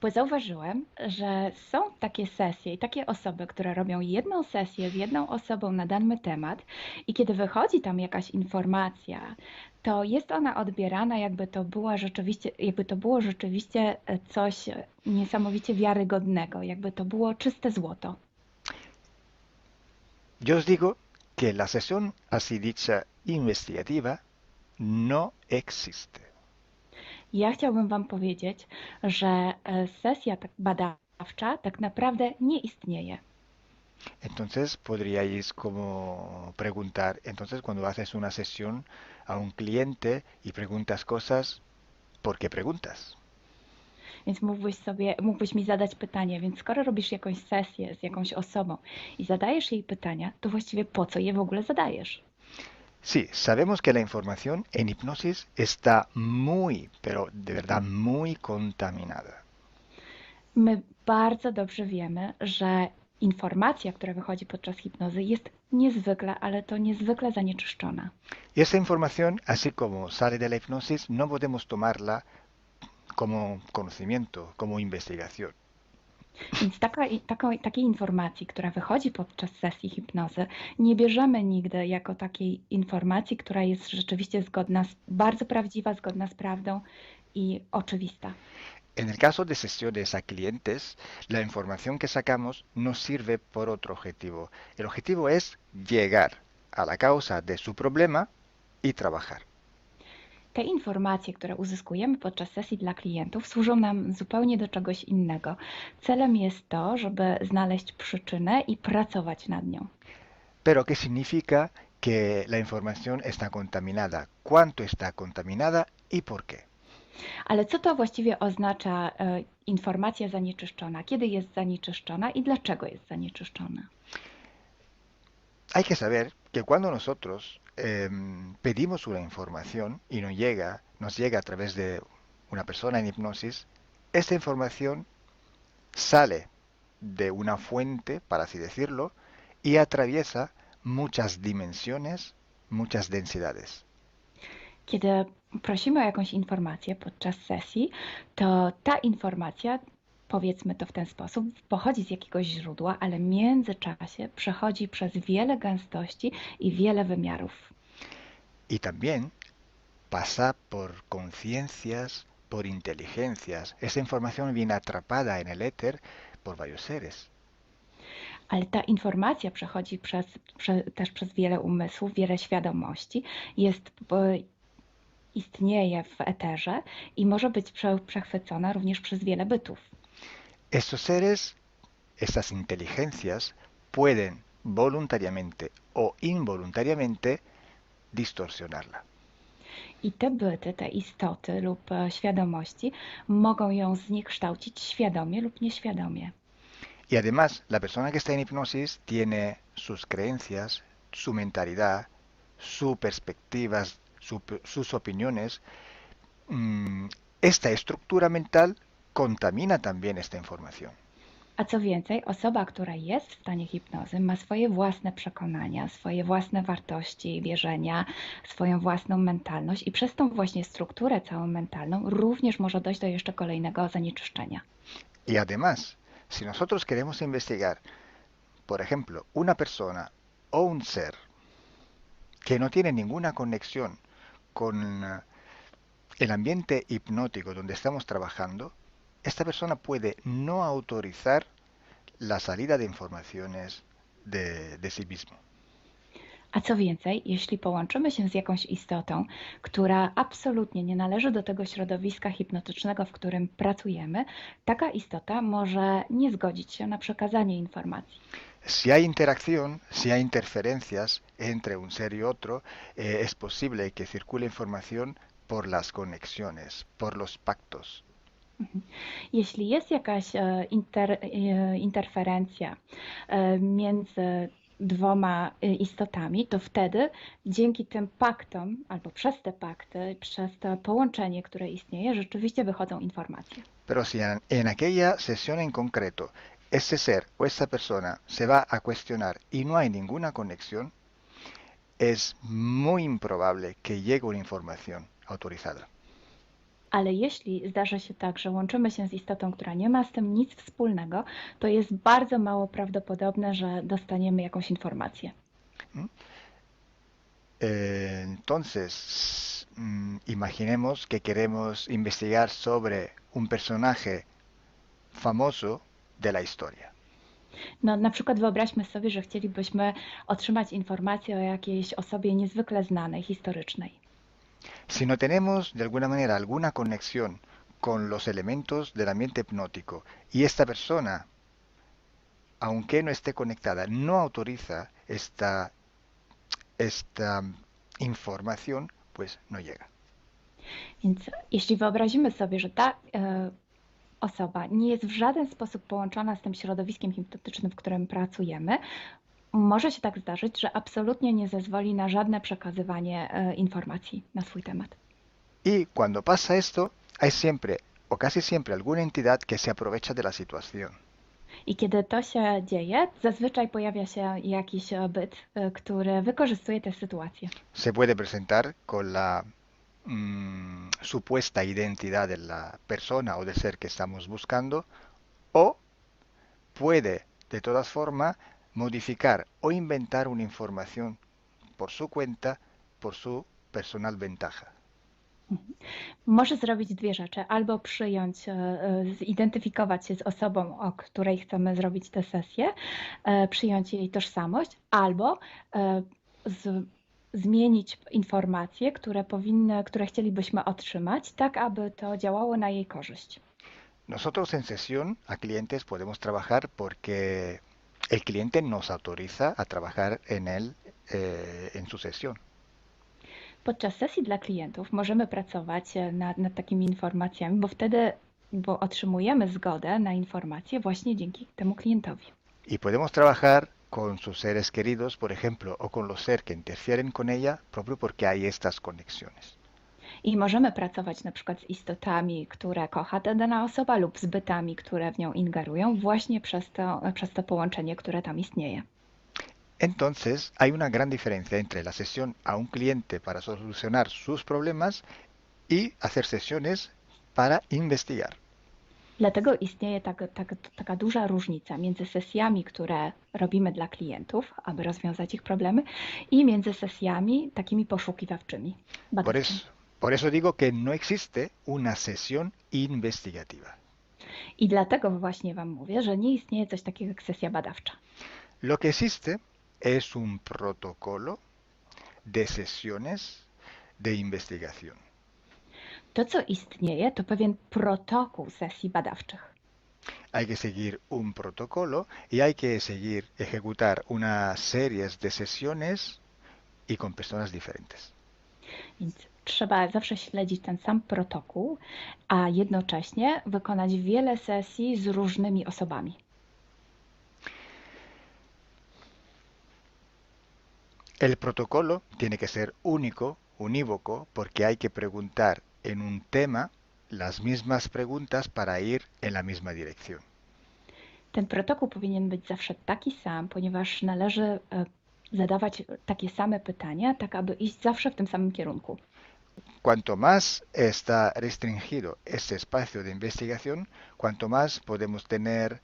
Bo zauważyłem, że są takie sesje i takie osoby, które robią jedną sesję z jedną osobą na dany temat i kiedy wychodzi tam jakaś informacja, to jest ona odbierana jakby to było rzeczywiście coś niesamowicie wiarygodnego, jakby to było czyste złoto. Yo os digo que la sesión así dicha investigativa no existe. Ja chciałbym Wam powiedzieć, że sesja badawcza tak naprawdę nie istnieje. Entonces podríais como preguntar, entonces cuando haces una sesión a un cliente y preguntas cosas, ¿por qué preguntas? Więc mógłbyś mi zadać pytanie, więc skoro robisz jakąś sesję z jakąś osobą i zadajesz jej pytania, to właściwie po co je w ogóle zadajesz? Sí, sabemos que la información en hipnosis está muy, pero de verdad muy contaminada. My bardzo dobrze wiemy, że informacja, która wychodzi podczas hipnozy jest niezwykle, ale to niezwykle zanieczyszczona. Y esa información, así como sale de la hipnosis, no podemos tomarla como conocimiento, como investigación. Więc takiej informacji, która wychodzi podczas sesji hipnozy, nie bierzemy nigdy jako takiej informacji, która jest rzeczywiście bardzo prawdziwa, zgodna z prawdą i oczywista. En el caso de sesiones a clientes, la información que sacamos nos sirve por otro objetivo. El objetivo es llegar a la causa de su problema y trabajar. Te informacje, które uzyskujemy podczas sesji dla klientów, służą nam zupełnie do czegoś innego. Celem jest to, żeby znaleźć przyczynę i pracować nad nią. Pero ¿qué significa que la información está contaminada? ¿Cuánto está contaminada y por qué? Ale co to właściwie oznacza informacja zanieczyszczona? Kiedy jest zanieczyszczona i dlaczego jest zanieczyszczona? Hay que saber que cuando nosotros pedimos una información y nos llega a través de una persona en hipnosis, esta información sale de una fuente, para así decirlo, y atraviesa muchas dimensiones, muchas densidades. Kiedy prosimy o jakąś informację podczas sesji, to ta informacja, powiedzmy to w ten sposób, pochodzi z jakiegoś źródła, ale w międzyczasie przechodzi przez wiele gęstości i wiele wymiarów. Y también pasa por conciencias, por inteligencias. Esa información viene atrapada en el éter por varios seres. Ale ta informacja przechodzi też przez wiele umysłów, wiele świadomości, istnieje w eterze i może być przechwycona również przez wiele bytów. Estos seres, estas inteligencias, pueden voluntariamente o involuntariamente distorsionarla. I te byty, te istoty lub świadomości mogą ją zniekształcić świadomie lub nieświadomie. Y además, la persona que está en hipnosis tiene sus creencias, su mentalidad, sus perspectivas, sus opiniones. Esta estructura mental contamina también esta información. A co więcej, osoba, która jest w stanie hipnozy, ma swoje własne przekonania, swoje własne wartości, wierzenia, swoją własną mentalność i przez tą właśnie strukturę całą mentalną również może dojść do jeszcze kolejnego zanieczyszczenia. Y además, si nosotros queremos investigar, por ejemplo, una persona o un ser que no tiene ninguna conexión con el ambiente hipnótico donde estamos trabajando, esta persona puede no autorizar la salida de informaciones de sí mismo. A co więcej, jeśli połączymy się z jakąś istotą, która absolutnie nie należy do tego środowiska hipnotycznego, w którym pracujemy, taka istota może nie zgodzić się na przekazanie informacji. Si hay interacción, si hay interferencias entre un ser y otro, es posible que circule información por las conexiones, por los pactos. Jeśli jest jakaś interferencja między dwoma istotami, to wtedy dzięki tym paktom, albo przez te pakty, przez to połączenie, które istnieje, rzeczywiście wychodzą informacje. Pero si en aquella sesión en concreto ese ser o esa persona se va a cuestionar y no hay ninguna conexión, es muy improbable que llegue una información autorizada. Ale jeśli zdarzy się tak, że łączymy się z istotą, która nie ma z tym nic wspólnego, to jest bardzo mało prawdopodobne, że dostaniemy jakąś informację. Entonces, imaginemos que queremos investigar sobre un personaje famoso de la historia. No, na przykład wyobraźmy sobie, że chcielibyśmy otrzymać informację o jakiejś osobie niezwykle znanej, historycznej. Si no tenemos de alguna manera alguna conexión con los elementos del ambiente hipnótico y esta persona, aunque no esté conectada, no autoriza esta información, pues no llega. Więc jeśli wyobrazimy sobie, że ta osoba nie jest w żaden sposób połączona z tym środowiskiem hipnotycznym, w którym pracujemy, może się tak zdarzyć, że absolutnie nie zezwoli na żadne przekazywanie informacji na swój temat. Y cuando pasa esto, hay siempre o casi siempre alguna entidad que se aprovecha de la situación. I kiedy to się dzieje, zazwyczaj pojawia się jakiś byt, który wykorzystuje tę sytuację. Se puede presentar con la supuesta identidad de la persona o del ser que estamos buscando, o puede de todas formas modificar o inventar una información por su cuenta, por su personal ventaja. Może zrobić dwie rzeczy. Albo przyjąć, zidentyfikować się z osobą, o której chcemy zrobić tę sesję, przyjąć jej tożsamość, albo zmienić informacje, które chcielibyśmy otrzymać, tak aby to działało na jej korzyść. Nosotros en sesión a clientes podemos trabajar porque el cliente nos autoriza a trabajar en él en su sesión. Podczas sesji dla klientów możemy pracować nad takimi informacjami, bo otrzymujemy zgodę na informacje właśnie dzięki temu klientowi. Y podemos trabajar con sus seres queridos, por ejemplo, o con los seres que interfieren con ella, propio porque hay estas conexiones. I możemy pracować na przykład z istotami, które kocha ta dana osoba, lub z bytami, które w nią ingerują, właśnie przez to połączenie, które tam istnieje. Entonces, hay una gran diferencia entre la sesión a un cliente para solucionar sus problemas y hacer sesiones para investigar. Dlatego istnieje taka duża różnica między sesjami, które robimy dla klientów, aby rozwiązać ich problemy, i między sesjami takimi poszukiwawczymi, badawczymi. Por eso digo que no existe una sesión investigativa. I dlatego właśnie Wam mówię, że nie istnieje coś takiego jak sesja badawcza. Lo que existe es un protocolo de sesiones de investigación. To, co istnieje, to pewien protokół sesji badawczych. Hay que seguir un protocolo y hay que ejecutar una serie de sesiones y con personas diferentes. Więc trzeba zawsze śledzić ten sam protokół, a jednocześnie wykonać wiele sesji z różnymi osobami. El protocolo tiene que ser único, unívoco, porque hay que preguntar en un tema las mismas preguntas para ir en la misma dirección. Ten protokół powinien być zawsze taki sam, ponieważ należy zadawać takie same pytania, tak aby iść zawsze w tym samym kierunku. Cuanto más está restringido ese espacio de investigación, cuanto más podemos tener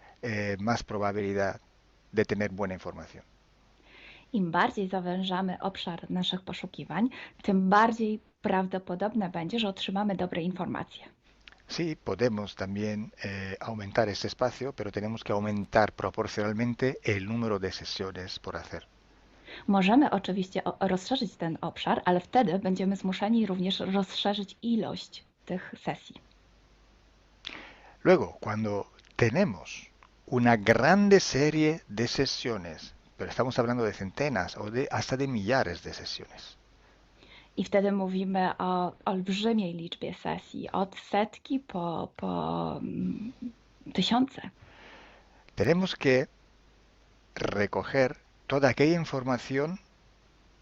más probabilidad de tener buena información. Im bardziej zawężamy obszar naszych poszukiwań, tym bardziej prawdopodobne będzie, że otrzymamy dobre informacje. Sí, podemos también aumentar ese espacio, pero tenemos que aumentar proporcionalmente el número de sesiones por hacer. Możemy oczywiście rozszerzyć ten obszar, ale wtedy będziemy zmuszeni również rozszerzyć ilość tych sesji. Luego, cuando tenemos una grande serie de sesiones, pero estamos hablando de centenas o hasta de millares de sesiones. I wtedy mówimy o olbrzymiej liczbie sesji, od setki po tysiące. Tenemos que recoger toda aquella información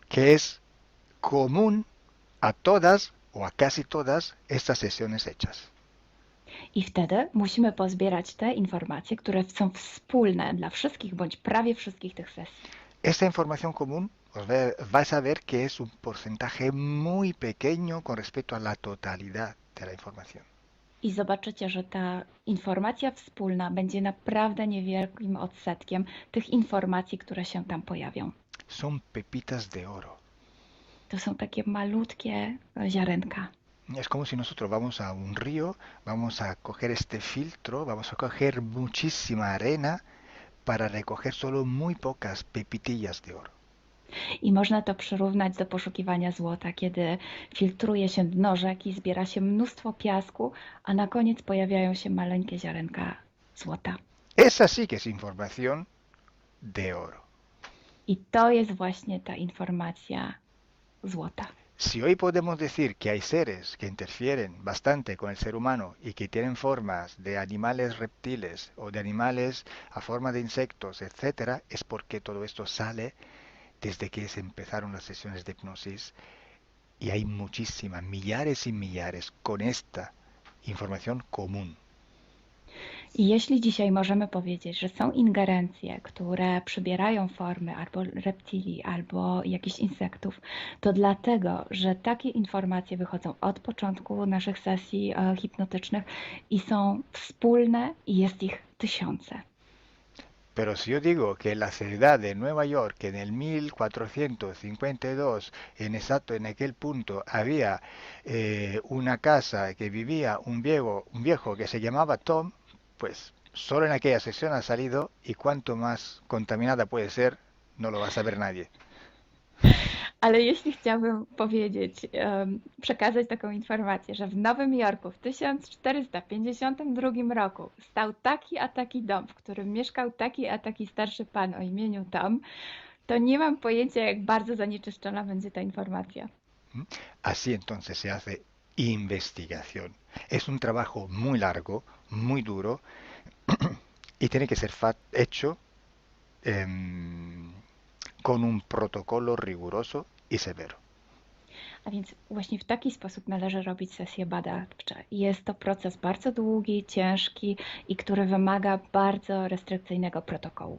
que es común a todas o a casi todas estas sesiones hechas. I wtedy musimy pozbierać te informacje, które są wspólne dla wszystkich bądź prawie wszystkich tych sesji. Esta información común vais a ver que es un porcentaje muy pequeño con respecto a la totalidad de la información. I zobaczycie, że ta informacja wspólna będzie naprawdę niewielkim odsetkiem tych informacji, które się tam pojawią. Son pepitas de oro. To są takie malutkie ziarenka. Es como si nosotros vamos a un río, vamos a coger este filtro, vamos a coger muchísima arena para recoger solo muy pocas pepitillas de oro. I można to przyrównać do poszukiwania złota, kiedy filtruje się dno rzeki, zbiera się mnóstwo piasku, a na koniec pojawiają się maleńkie ziarenka złota. Esa sí que es información de oro. I to jest właśnie ta informacja złota. Si hoy podemos decir que hay seres que interfieren bastante con el ser humano y que tienen formas de animales reptiles o de animales a forma de insectos, etc., es porque todo esto sale desde que se empezaron las sesiones de hipnosis y hay muchísimas, millares y millares con esta información común. I jeśli dzisiaj możemy powiedzieć, że są ingerencje, które przybierają formy albo reptilii, albo jakichś insektów, to dlatego, że takie informacje wychodzą od początku naszych sesji hipnotycznych i są wspólne i jest ich tysiące. Pero si yo digo que en la ciudad de Nueva York, en el 1452, en aquel punto, había una casa que vivía un viejo que se llamaba Tom, pues solo en aquella sesión ha salido, y cuanto más contaminada puede ser, no lo va a saber nadie. Ale jeśli chciałbym powiedzieć, przekazać taką informację, że w Nowym Jorku w 1452 roku stał taki a taki dom, w którym mieszkał taki a taki starszy pan o imieniu Tom, to nie mam pojęcia, jak bardzo zanieczyszczona będzie ta informacja. Así entonces se hace investigación. Es un trabajo muy largo, muy duro, y tiene que ser hecho con un protocolo riguroso y severo. A więc właśnie w taki sposób należy robić sesje badawcze. Jest to proces bardzo długi, ciężki i który wymaga bardzo restrykcyjnego protokołu.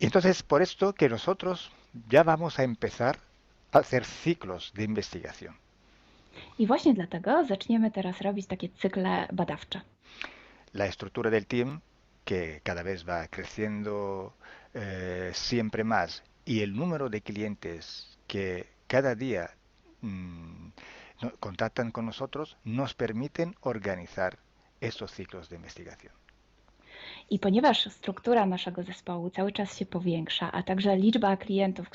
Y entonces por esto que nosotros ya vamos a empezar a hacer ciclos de investigación. I właśnie dlatego zaczniemy teraz robić takie cykle badawcze. La estructura del team, que cada vez va creciendo siempre más, y el número de clientes que cada día contactan con nosotros, nos permiten organizar estos ciclos de investigación. I ponieważ struktura naszego zespołu cały czas się powiększa, a także liczba klientów,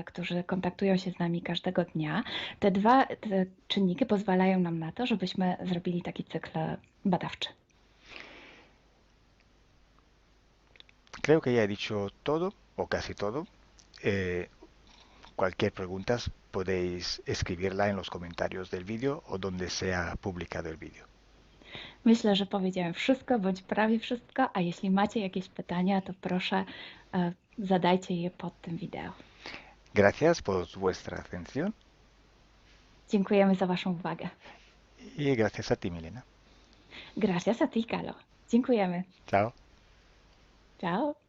którzy kontaktują się z nami każdego dnia, te czynniki pozwalają nam na to, żebyśmy zrobili taki cykl badawczy. Creo que ya he dicho todo, o casi todo. Cualquier pregunta podéis escribirla en los comentarios del vídeo o donde sea publicado el vídeo. Myślę, że powiedziałem wszystko, bądź prawie wszystko, a jeśli macie jakieś pytania, to proszę zadajcie je pod tym wideo. Gracias por vuestra atención. Dziękujemy za waszą uwagę. Y gracias a ti, Milena. Gracias a ti, Carlo. Dziękujemy. Chao. Ciao.